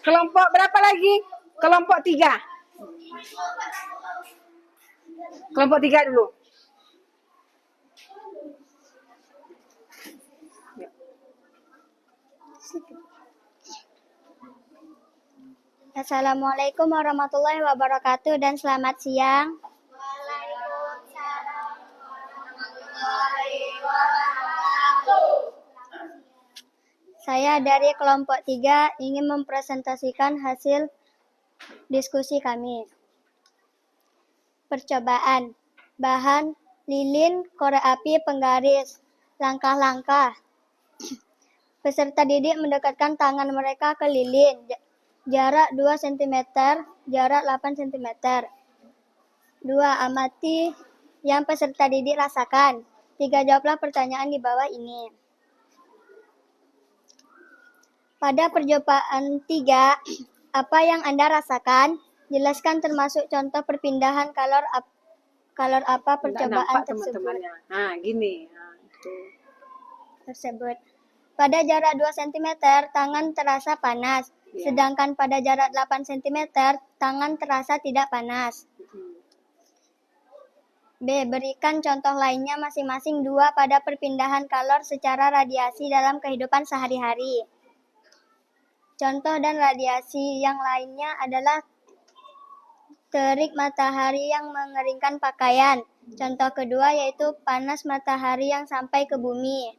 Kelompok berapa lagi? Kelompok 3. Kelompok 3 dulu. Assalamualaikum warahmatullahi wabarakatuh dan selamat siang. Saya dari kelompok 3 ingin mempresentasikan hasil diskusi kami. Percobaan. Bahan, lilin, korek api, penggaris. Langkah-langkah. Peserta didik mendekatkan tangan mereka ke lilin. Jarak 2 cm, jarak 8 cm. 2. Amati yang peserta didik rasakan. 3. Jawablah pertanyaan di bawah ini. Pada percobaan 3, apa yang Anda rasakan? Jelaskan termasuk contoh perpindahan kolor apa percobaan tersebut. Nah, gini. Pada jarak 2 cm, tangan terasa panas. Ya. Sedangkan pada jarak 8 cm, tangan terasa tidak panas. B. Berikan contoh lainnya masing-masing 2 pada perpindahan kalor secara radiasi dalam kehidupan sehari-hari. Contoh dan radiasi yang lainnya adalah terik matahari yang mengeringkan pakaian. Contoh kedua yaitu panas matahari yang sampai ke bumi.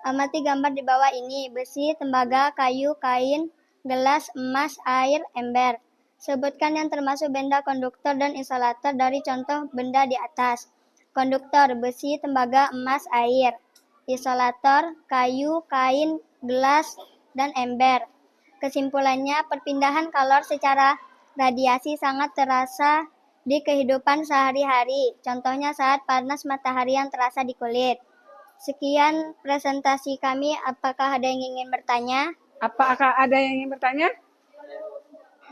Amati gambar di bawah ini: besi, tembaga, kayu, kain, gelas, emas, air, ember. Sebutkan yang termasuk benda konduktor dan isolator dari contoh benda di atas. Konduktor: besi, tembaga, emas, air. Isolator: kayu, kain, gelas, dan ember. Kesimpulannya, perpindahan kalor secara radiasi sangat terasa di kehidupan sehari-hari. Contohnya saat panas matahari yang terasa di kulit. Sekian presentasi kami. Apakah ada yang ingin bertanya? Apakah ada yang ingin bertanya?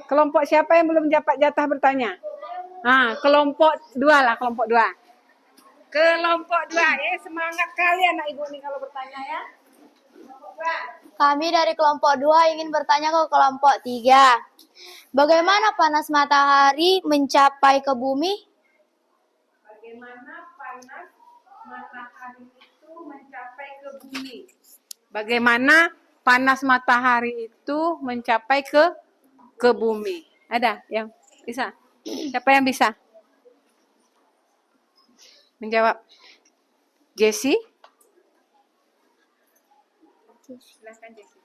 Kelompok siapa yang belum dapat jatah bertanya? Kelompok 2 lah, kelompok 2. Kelompok 2, ya semangat kalian anak ibu nih kalau bertanya ya. Kelompok 2. Kami dari kelompok 2 ingin bertanya ke kelompok 3. Bagaimana panas matahari mencapai ke bumi? Bagaimana panas matahari itu mencapai ke bumi? Bagaimana panas matahari itu mencapai ke bumi? Ada yang bisa? Siapa yang bisa menjawab? Jessie? Silakan Jessie.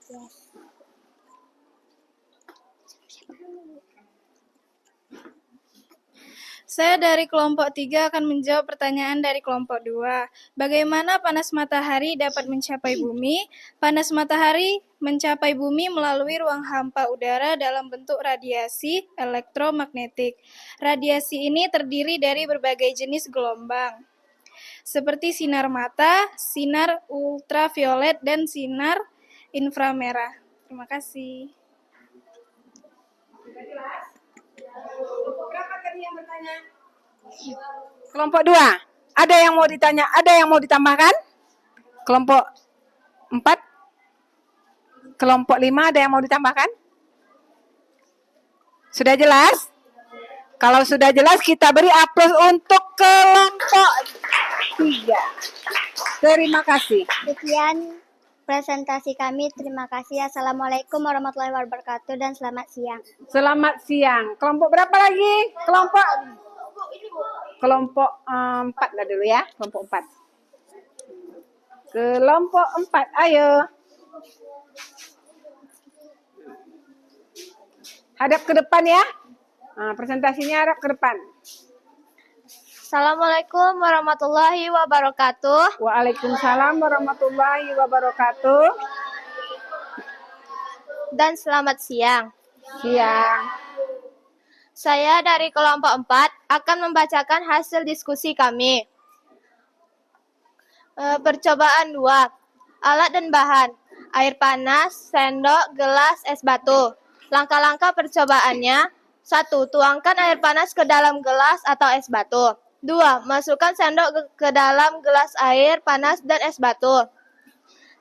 Saya dari kelompok 3 akan menjawab pertanyaan dari kelompok 2. Bagaimana panas matahari dapat mencapai bumi? Panas matahari mencapai bumi melalui ruang hampa udara dalam bentuk radiasi elektromagnetik. Radiasi ini terdiri dari berbagai jenis gelombang, seperti sinar mata, sinar ultraviolet, dan sinar inframerah. Terima kasih. Sudah jelas? Kelompok berapa tadi yang bertanya? Kelompok 2. Ada yang mau ditanya? Ada yang mau ditambahkan? Kelompok 4? Kelompok 5 ada yang mau ditambahkan? Sudah jelas? Kalau sudah jelas kita beri aplaus untuk kelompok 3. Terima kasih. Sekian presentasi kami. Terima kasih. Assalamualaikum warahmatullahi wabarakatuh dan selamat siang. Selamat siang. Kelompok berapa lagi? Kelompok 4 lah dulu ya. Kelompok 4. Kelompok 4, ayo. Hadap ke depan ya. Presentasinya hadap ke depan. Assalamualaikum warahmatullahi wabarakatuh. Waalaikumsalam warahmatullahi wabarakatuh. Dan selamat siang. Siang. Saya dari kelompok 4 akan membacakan hasil diskusi kami. Percobaan 2. Alat dan bahan. Air panas, sendok, gelas, es batu. Langkah-langkah percobaannya. 1. Tuangkan air panas ke dalam gelas atau es batu. 2. Masukkan sendok ke dalam gelas air panas dan es batu.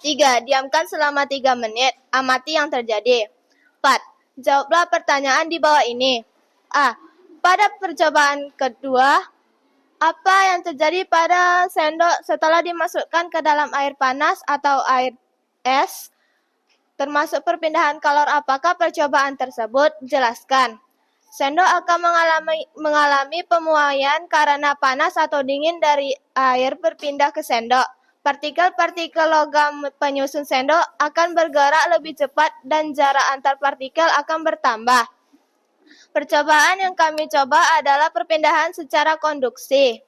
3. Diamkan selama 3 menit. Amati yang terjadi. 4. Jawablah pertanyaan di bawah ini. A. Pada percobaan kedua, apa yang terjadi pada sendok setelah dimasukkan ke dalam air panas atau air es? Termasuk perpindahan kalor apakah percobaan tersebut? Jelaskan. Sendok akan mengalami pemuaian karena panas atau dingin dari air berpindah ke sendok. Partikel-partikel logam penyusun sendok akan bergerak lebih cepat dan jarak antar partikel akan bertambah. Percobaan yang kami coba adalah perpindahan secara konduksi.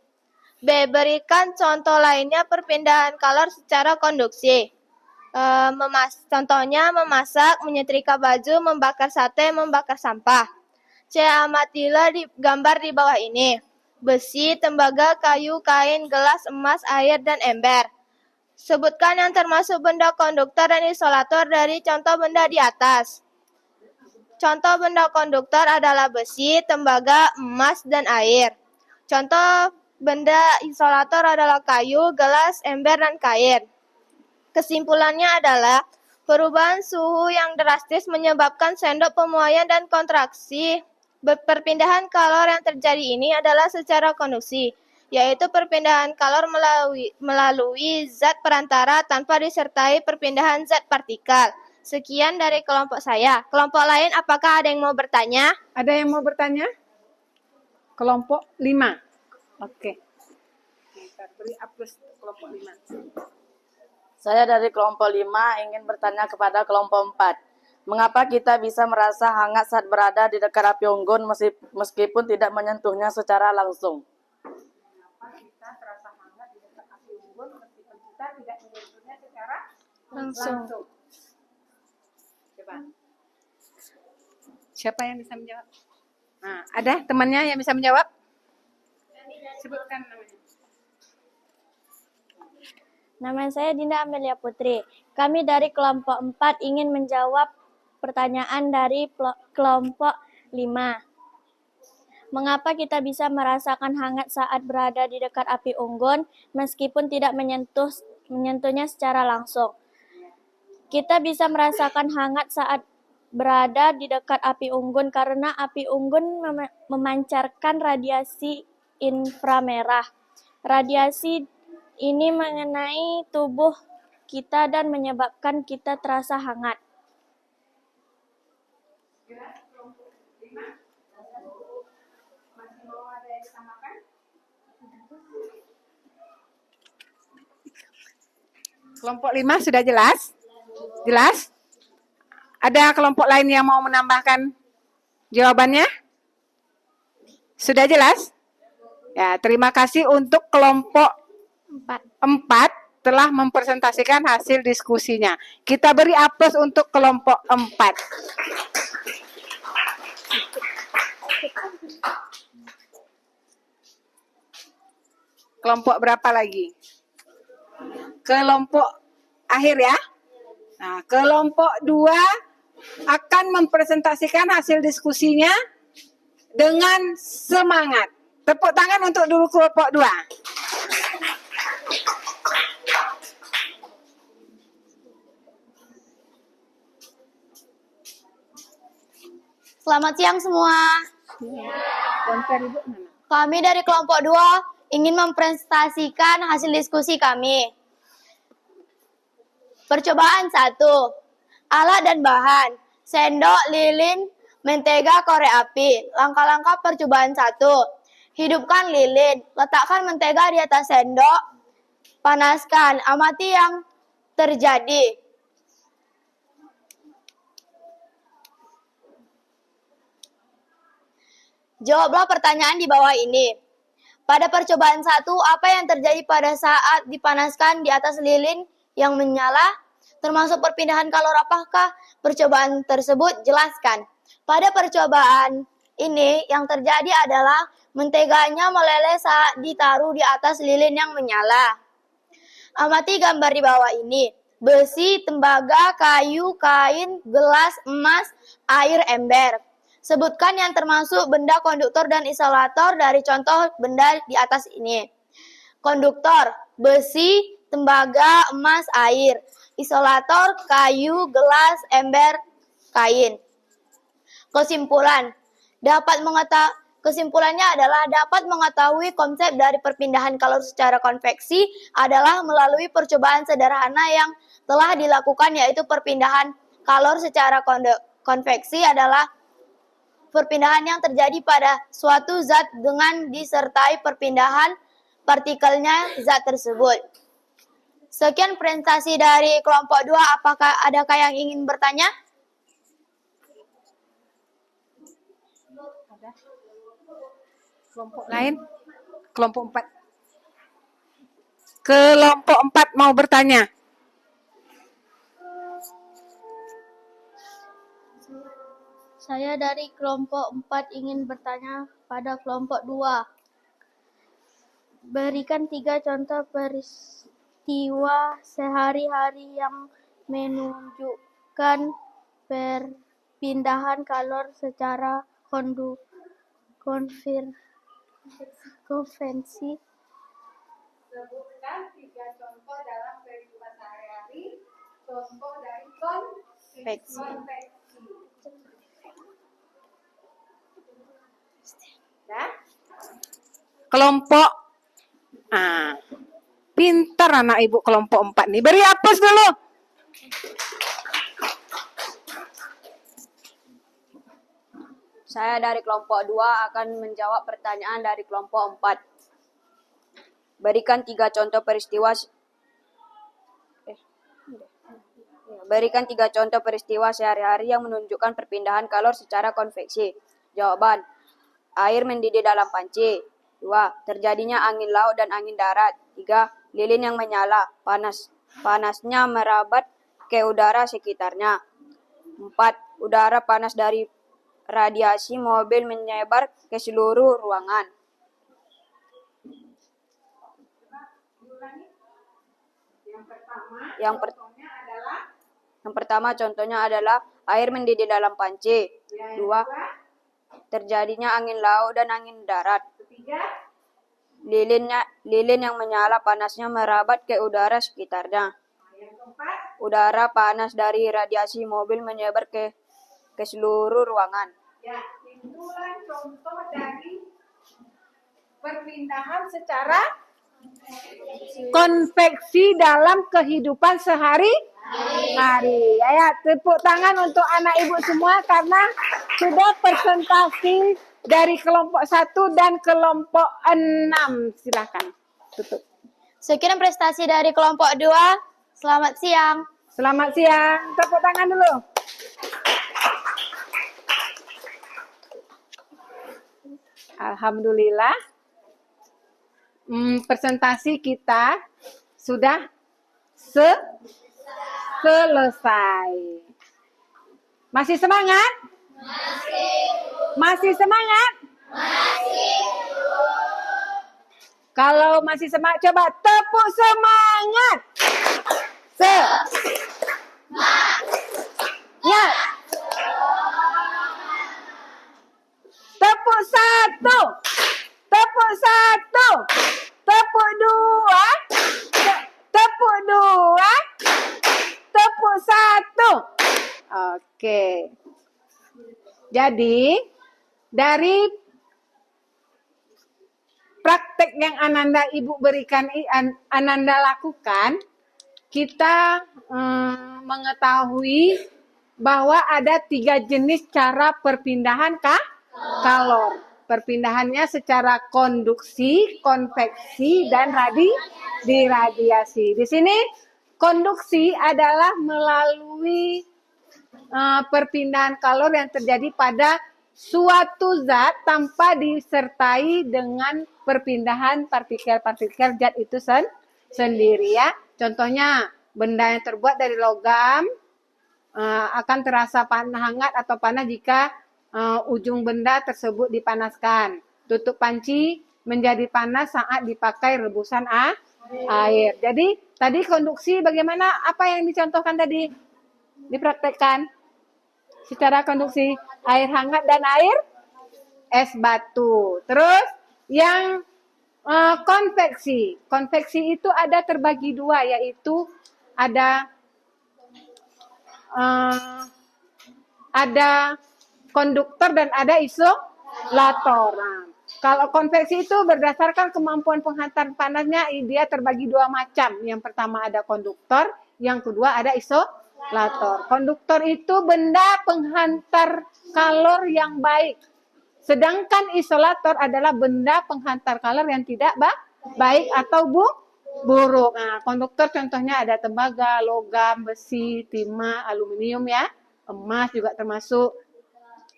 B. Berikan contoh lainnya perpindahan kalor secara konduksi. Contohnya memasak, menyetrika baju, membakar sate, membakar sampah. C. Amatilah gambar di bawah ini. Besi, tembaga, kayu, kain, gelas, emas, air, dan ember. Sebutkan yang termasuk benda konduktor dan isolator dari contoh benda di atas. Contoh benda konduktor adalah besi, tembaga, emas, dan air. Contoh benda isolator adalah kayu, gelas, ember, dan kain. Kesimpulannya adalah Perubahan suhu yang drastis menyebabkan sendok pemuaian dan kontraksi. Perpindahan kalor yang terjadi ini adalah secara konduksi, yaitu perpindahan kalor melalui zat perantara tanpa disertai perpindahan zat partikel. Sekian dari kelompok saya. Kelompok lain, apakah ada yang mau bertanya? Ada yang mau bertanya? Kelompok 5. Oke. Kita beri aplaus kelompok 5. Saya dari kelompok 5 ingin bertanya kepada kelompok 4. Mengapa kita bisa merasa hangat saat berada di dekat api unggun meskipun tidak menyentuhnya secara langsung? Mengapa kita terasa hangat di dekat api unggun meskipun kita tidak menyentuhnya secara Langsung. Coba. Siapa yang bisa menjawab? Nah, ada temannya yang bisa menjawab? Sebutkan namanya. Nama saya Dinda Amelia Putri. Kami dari kelompok 4 ingin menjawab pertanyaan dari kelompok 5. Mengapa kita bisa merasakan hangat saat berada di dekat api unggun meskipun tidak menyentuhnya secara langsung? Kita bisa merasakan hangat saat berada di dekat api unggun karena api unggun memancarkan radiasi inframerah. Radiasi ini mengenai tubuh kita dan menyebabkan kita terasa hangat. Kelompok 5 sudah jelas? Jelas? Ada kelompok lain yang mau menambahkan jawabannya? Sudah jelas? Ya, terima kasih untuk kelompok 4 telah mempresentasikan hasil diskusinya. Kita beri aplaus untuk kelompok 4. Kelompok berapa lagi? Kelompok akhir ya. Nah, kelompok 2 akan mempresentasikan hasil diskusinya dengan semangat. Tepuk tangan untuk dulu kelompok 2. Selamat siang semua. Konten Ibu mana? Kami dari kelompok 2 ingin mempresentasikan hasil diskusi kami. Percobaan 1. Alat dan bahan. Sendok, lilin, mentega, korek api. Langkah-langkah percobaan 1. Hidupkan lilin. Letakkan mentega di atas sendok. Panaskan. Amati yang terjadi. Jawablah pertanyaan di bawah ini. Pada percobaan 1, apa yang terjadi pada saat dipanaskan di atas lilin yang menyala? Termasuk perpindahan kalor apakah percobaan tersebut? Jelaskan. Pada percobaan ini yang terjadi adalah menteganya meleleh saat ditaruh di atas lilin yang menyala. Amati gambar di bawah ini. Besi, tembaga, kayu, kain, gelas, emas, air, ember. Sebutkan yang termasuk benda konduktor dan isolator dari contoh benda di atas ini. Konduktor, besi, tembaga, emas, air. Isolator, kayu, gelas, ember, kain. Kesimpulannya adalah dapat mengetahui konsep dari perpindahan kalor secara konveksi adalah melalui percobaan sederhana yang telah dilakukan, yaitu perpindahan kalor secara konveksi adalah perpindahan yang terjadi pada suatu zat dengan disertai perpindahan partikelnya zat tersebut. Sekian presentasi dari kelompok 2. Apakah adakah yang ingin bertanya? Ada? Kelompok lain? Kelompok 4. Kelompok 4 mau bertanya. Saya dari kelompok 4 ingin bertanya pada kelompok 2. Berikan 3 contoh peristiwa sehari-hari yang menunjukkan perpindahan kalor secara konvensi. Sebutkan 3 contoh dalam kehidupan sehari-hari kelompok dari konveksi. Ya. Kelompok, pintar anak ibu kelompok 4 nih. Beri apus dulu. Saya dari kelompok 2 akan menjawab pertanyaan dari kelompok 4. Berikan 3 contoh peristiwa sehari-hari yang menunjukkan perpindahan kalor secara konveksi. Jawaban: air mendidih dalam panci. 2. Terjadinya angin laut dan angin darat. 3. Lilin yang menyala, panasnya merabat ke udara sekitarnya. 4. Udara panas dari radiasi mobil menyebar ke seluruh ruangan. Yang pertama contohnya adalah air mendidih dalam panci. 2. Terjadinya angin laut dan angin darat. 3. Lilin yang menyala, panasnya merabat ke udara sekitarnya. Udara panas dari radiasi mobil menyebar ke seluruh ruangan. Ya, itulah contoh dari perpindahan secara konveksi dalam kehidupan sehari-hari. Ya, tepuk tangan untuk anak ibu semua karena sudah presentasi dari kelompok 1 dan kelompok 6. Silakan tutup. Sekian prestasi dari kelompok 2. Selamat siang. Selamat siang. Tepuk tangan dulu. Alhamdulillah, presentasi kita sudah selesai. Masih semangat? Masih semangat? Kalau masih semangat, coba tepuk semangat. Ya. Tepuk 1, tepuk 1, tepuk 2, tepuk 2, tepuk 1. Oke. Jadi, dari praktek yang Ananda Ibu berikan, Ananda lakukan, kita mengetahui bahwa ada 3 jenis cara perpindahan kalor. Perpindahannya secara konduksi, konveksi, dan diradiasi. Di sini konduksi adalah melalui perpindahan kalor yang terjadi pada suatu zat tanpa disertai dengan perpindahan partikel-partikel zat itu sendiri ya. Contohnya benda yang terbuat dari logam akan terasa hangat atau panas jika ujung benda tersebut dipanaskan. Tutup panci menjadi panas saat dipakai rebusan air. Jadi tadi konduksi bagaimana? Apa yang dicontohkan tadi? Dipraktekkan secara konduksi air hangat dan air es batu. Terus yang konveksi. Konveksi itu ada terbagi 2, yaitu ada konduktor dan ada isolator. Nah, kalau konveksi itu berdasarkan kemampuan penghantar panasnya, dia terbagi 2 macam. Yang pertama ada konduktor, yang kedua ada isolator. Konduktor itu benda penghantar kalor yang baik. Sedangkan isolator adalah benda penghantar kalor yang tidak baik atau buruk. Nah, konduktor contohnya ada tembaga, logam, besi, timah, aluminium ya. Emas juga termasuk.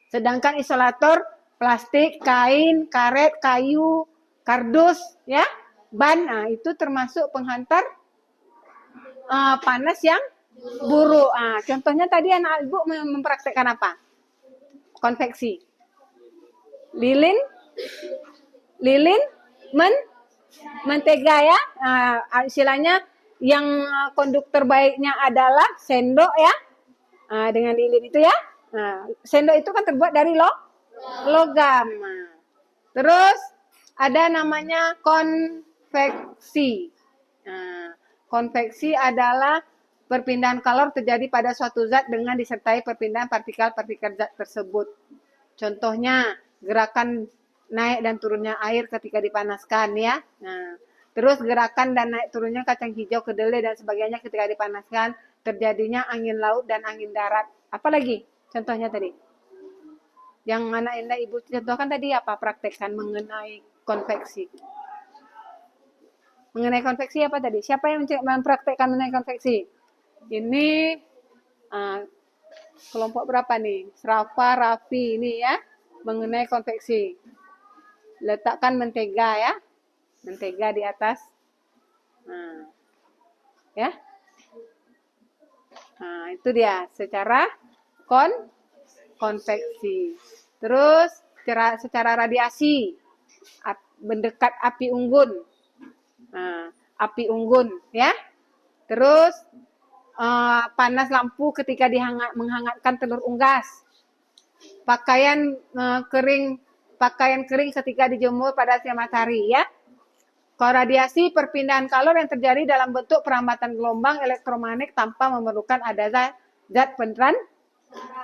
Sedangkan isolator plastik, kain, karet, kayu, kardus, ya, ban, nah, itu termasuk penghantar panas yang buruk. Nah, contohnya tadi anak ibu mempraktekkan apa? Konveksi. Lilin, mentega ya. Nah, istilahnya yang konduktor baiknya adalah sendok ya. Nah, dengan lilin itu ya. Nah, sendok itu kan terbuat dari logam. Nah, terus ada namanya konveksi. Nah, konveksi adalah perpindahan kalor terjadi pada suatu zat dengan disertai perpindahan partikel-partikel zat tersebut. Contohnya, gerakan naik dan turunnya air ketika dipanaskan ya. Nah, terus gerakan dan naik turunnya kacang hijau, kedelai dan sebagainya ketika dipanaskan, terjadinya angin laut dan angin darat. Apalagi contohnya tadi? Yang anak Indah Ibu contohkan tadi apa? Praktekkan mengenai konveksi. Mengenai konveksi apa tadi? Siapa yang mempraktekkan mengenai konveksi? Ini kelompok berapa nih? Rafa, Raffi ini ya, mengenai konveksi. Letakkan mentega ya, mentega di atas, ya. Nah, itu dia secara konveksi. Terus secara radiasi, mendekat api unggun, api unggun ya. Terus panas lampu ketika menghangatkan telur unggas. Pakaian kering ketika dijemur pada siang matahari ya. Koradiasi perpindahan kalor yang terjadi dalam bentuk perambatan gelombang elektromagnetik tanpa memerlukan ada zat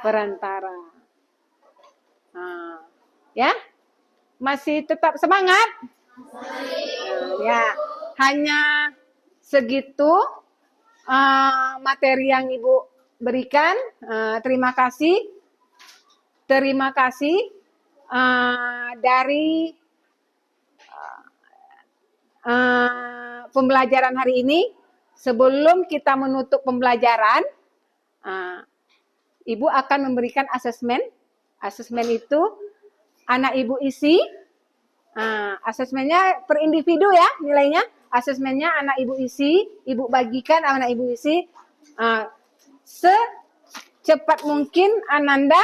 perantara. Ya, masih tetap semangat? Ya, hanya segitu materi yang Ibu berikan. Terima kasih dari pembelajaran hari ini. Sebelum kita menutup pembelajaran, Ibu akan memberikan asesmen. Asesmen itu anak Ibu isi. Asesmennya per individu ya nilainya. Asesmennya anak Ibu isi, Ibu bagikan anak Ibu isi. Secepat mungkin Ananda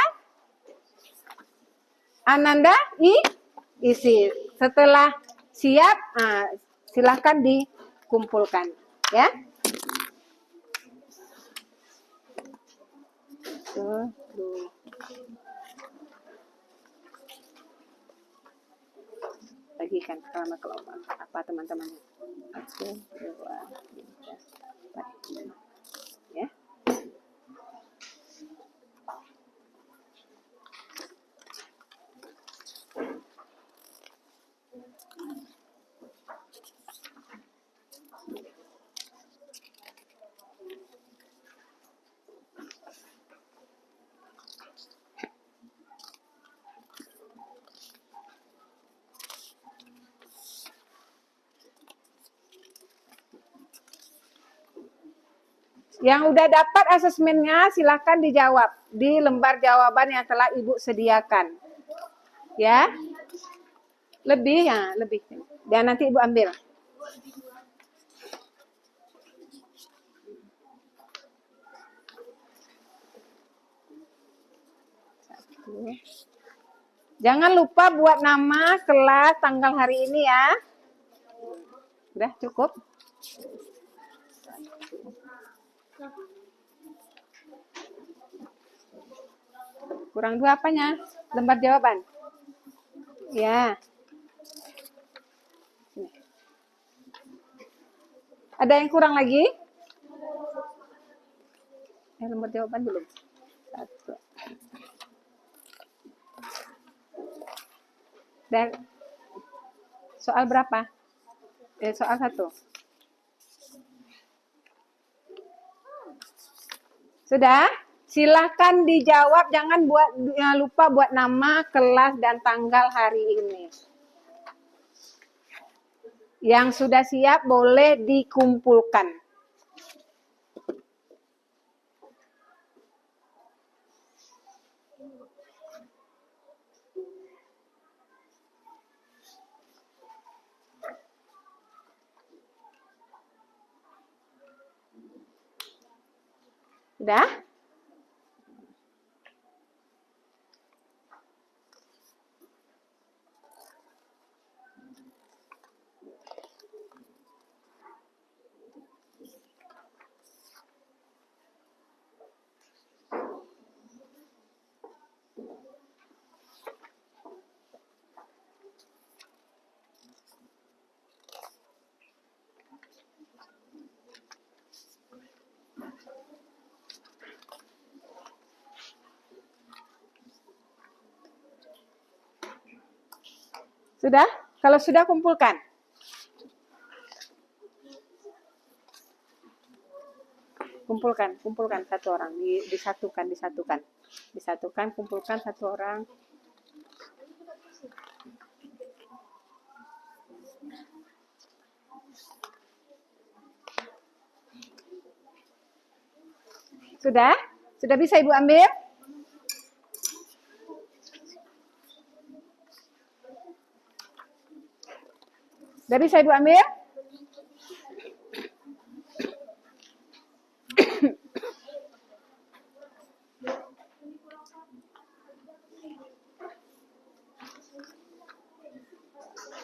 isi. Setelah siap, silakan dikumpulkan ya. Bagikan sama kelompok apa teman-temannya. 1, 2, 3, 4, 5. Ya. Yang udah dapat asesmennya silakan dijawab di lembar jawaban yang telah Ibu sediakan. Ya. Lebih. Dan nanti Ibu ambil. Jangan lupa buat nama, kelas, tanggal hari ini ya. Udah cukup? Kurang 2 apanya? Lembar jawaban. Ya. Ada yang kurang lagi? Lembar jawaban belum. 1. Dan soal berapa? Soal 1. Sudah? Silahkan dijawab, jangan lupa buat nama, kelas, dan tanggal hari ini. Yang sudah siap boleh dikumpulkan. Udah? Sudah? Kalau sudah kumpulkan. Kumpulkan satu orang, disatukan, kumpulkan satu orang. Sudah? Sudah bisa Ibu ambil? Sudah bisa Ibu ambil?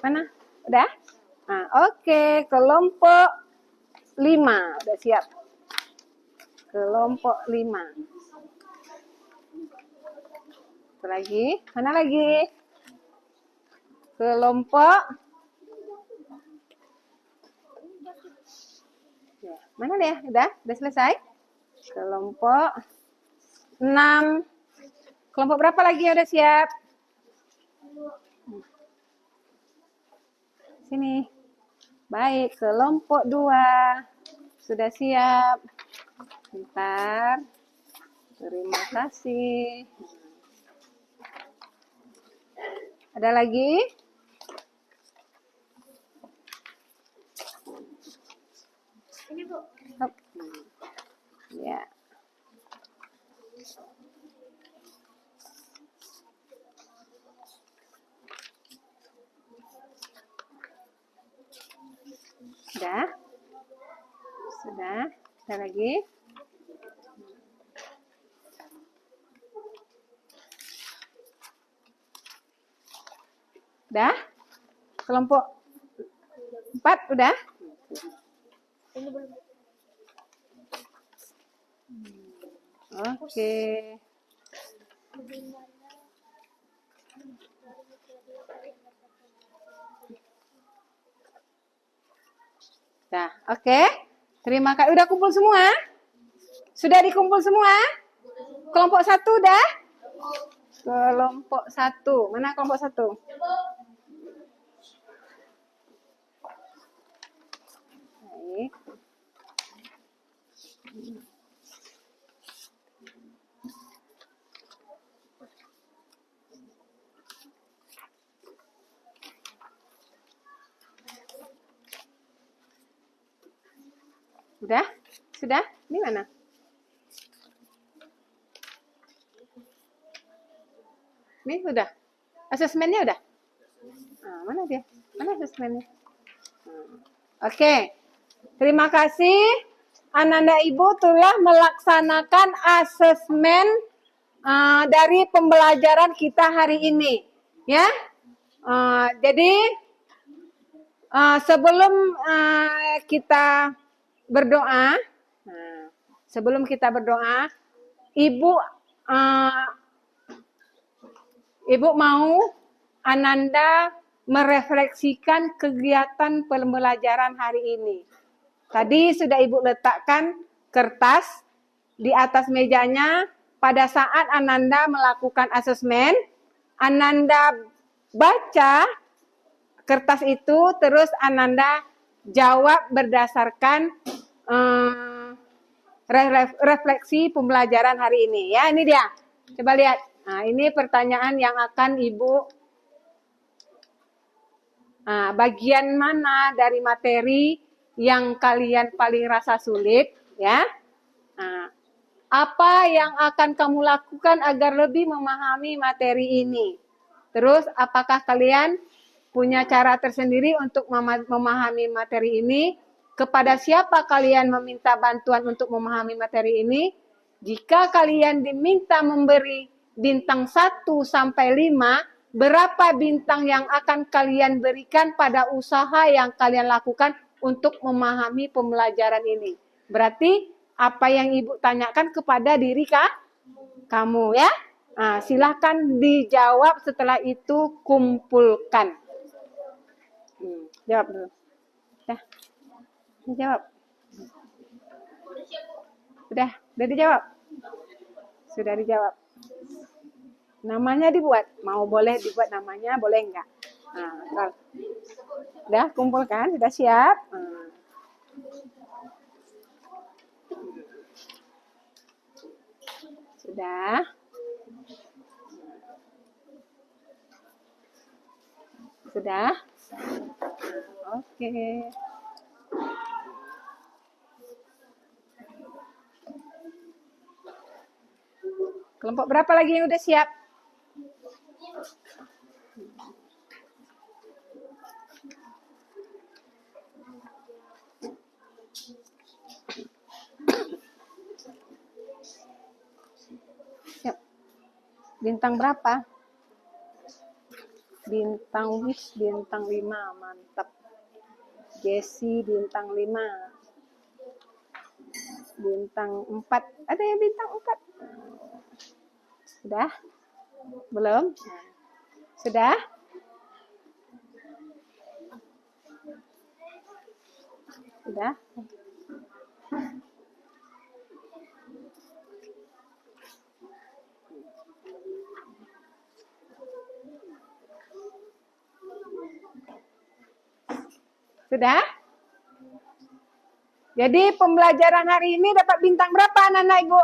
Mana? Udah? Nah, oke. Kelompok 5. Udah siap. Kelompok 5. Satu lagi. Mana lagi? Kelompok. Ya, mana dia? Udah selesai? Kelompok 6. Kelompok berapa lagi yang udah siap? Sini. Baik, kelompok 2. Sudah siap. Bentar. Terima kasih. Ada lagi? Ini Bu. Ya. Sudah? Sudah? Ada lagi? Udah? Kelompok 4 udah? Oke. Nah, oke. Terima kasih. Udah kumpul semua? Sudah dikumpul semua? Kelompok 1 udah? Kelompok 1. Mana kelompok 1? Baik. Udah? Sudah? Ini mana? Ini udah? Asesmennya udah? Nah, mana dia? Mana asesmennya? Oke. Terima kasih. Ananda Ibu telah melaksanakan asesmen dari pembelajaran kita hari ini. Ya. Jadi sebelum kita berdoa, Ibu mau Ananda merefleksikan kegiatan pembelajaran hari ini. Tadi sudah Ibu letakkan kertas di atas mejanya. Pada saat Ananda melakukan asesmen, Ananda baca kertas itu, terus Ananda jawab berdasarkan refleksi pembelajaran hari ini. Ya, ini dia. Coba lihat. Nah, ini pertanyaan yang akan Ibu bagian mana dari materi yang kalian paling rasa sulit, ya? Apa yang akan kamu lakukan agar lebih memahami materi ini? Terus, apakah kalian punya cara tersendiri untuk memahami materi ini? Kepada siapa kalian meminta bantuan untuk memahami materi ini? Jika kalian diminta memberi bintang 1 sampai 5, berapa bintang yang akan kalian berikan pada usaha yang kalian lakukan untuk memahami pembelajaran ini? Berarti apa yang Ibu tanyakan kepada diri kamu, ya? Silahkan dijawab, setelah itu kumpulkan. Jawab dulu. Dah. Dijawab. Udah dijawab. Sudah dijawab. Namanya dibuat. Mau boleh dibuat namanya, boleh enggak? Nah, udah kumpulkan, sudah siap. Sudah. Sudah? Oke. Kelompok berapa lagi yang udah siap? Siap. Bintang berapa? Bintang Wis, bintang 5, mantap. Jesse, bintang 5. Bintang 4, ada yang bintang 4? Sudah? Belum? Sudah? Sudah? Sudah? Jadi pembelajaran hari ini dapat bintang berapa anak-anak Ibu?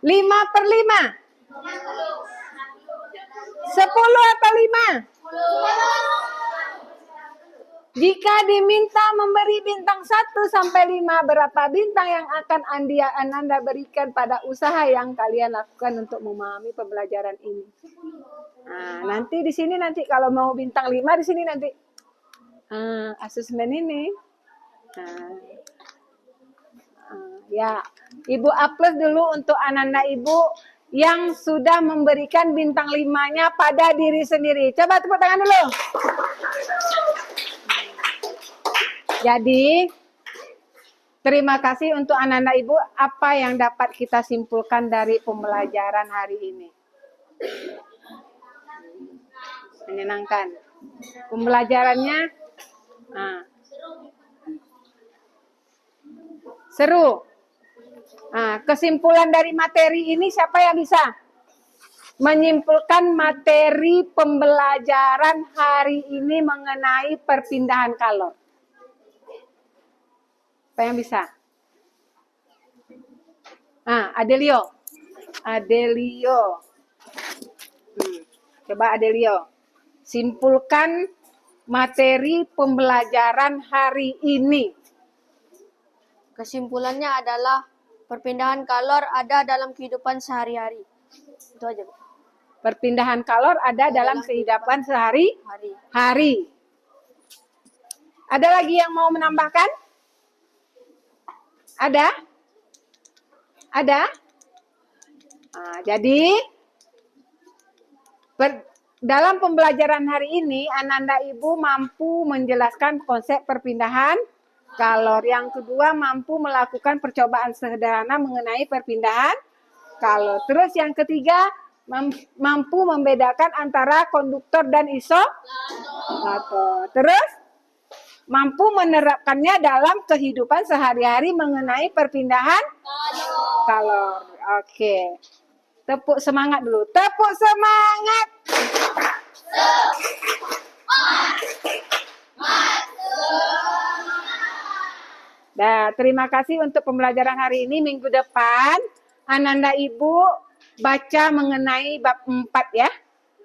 5/5. 10 atau 5? Jika diminta memberi bintang 1 sampai 5, berapa bintang yang akan Anda berikan pada usaha yang kalian lakukan untuk memahami pembelajaran ini? Nah, nanti di sini nanti kalau mau bintang 5 di sini nanti asesmen ini. Ya, Ibu upload dulu untuk anak-anak Ibu yang sudah memberikan bintang 5-nya pada diri sendiri. Coba tepuk tangan dulu. Jadi, terima kasih untuk anak-anak Ibu. Apa yang dapat kita simpulkan dari pembelajaran hari ini? Menyenangkan. Pembelajarannya seru. Kesimpulan dari materi ini siapa yang bisa menyimpulkan materi pembelajaran hari ini mengenai perpindahan kalor? Siapa yang bisa? Adelio. Coba Adelio. Simpulkan materi pembelajaran hari ini. Kesimpulannya adalah perpindahan kalor ada dalam kehidupan sehari-hari. Itu aja, Bu. Perpindahan kalor ada dalam kehidupan sehari-hari. Ada lagi yang mau menambahkan? Ada? Jadi dalam pembelajaran hari ini, anak-anak Ibu mampu menjelaskan konsep perpindahan kalor. Yang kedua, mampu melakukan percobaan sederhana mengenai perpindahan kalor. Terus yang ketiga, mampu membedakan antara konduktor dan isolator. Terus, mampu menerapkannya dalam kehidupan sehari-hari mengenai perpindahan kalor. Oke. Tepuk semangat dulu. Tepuk semangat. Nah, terima kasih untuk pembelajaran hari ini. Minggu depan, anak-anak Ibu baca mengenai bab 4 ya.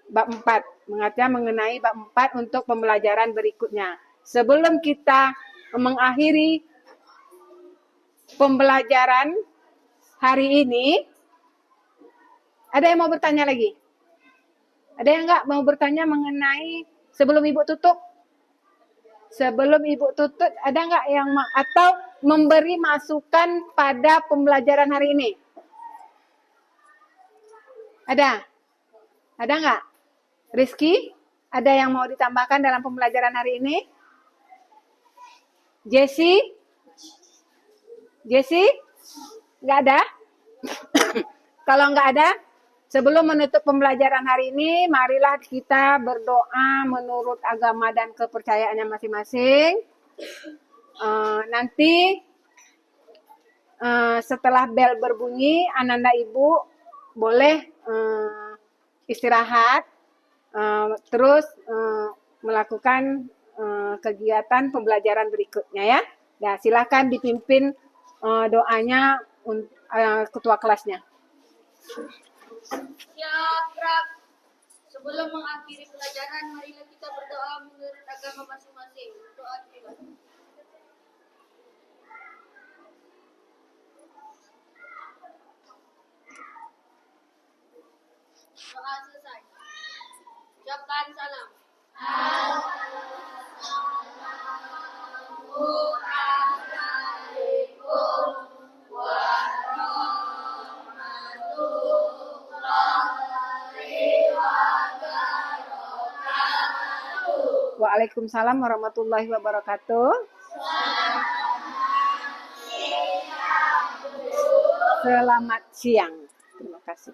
Bab 4. Membaca mengenai bab 4 untuk pembelajaran berikutnya. Sebelum kita mengakhiri pembelajaran hari ini, ada yang mau bertanya lagi? Ada yang enggak mau bertanya mengenai sebelum Ibu tutup? Sebelum Ibu tutup, ada enggak yang atau memberi masukan pada pembelajaran hari ini? Ada? Ada enggak? Rizky, ada yang mau ditambahkan dalam pembelajaran hari ini? Jessie? Enggak ada? Kalau enggak ada, sebelum menutup pembelajaran hari ini, marilah kita berdoa menurut agama dan kepercayaannya masing-masing. Nanti setelah bel berbunyi, anak-anak Ibu boleh istirahat, terus melakukan kegiatan pembelajaran berikutnya ya. Nah, silakan dipimpin doanya ketua kelasnya. Siap, Rak. Sebelum mengakhiri pelajaran, marilah kita berdoa menurut agama masing-masing. Doa kita. Doa selesai. Ucapkan salam. Waalaikumsalam warahmatullahi wabarakatuh. Selamat siang. Terima kasih.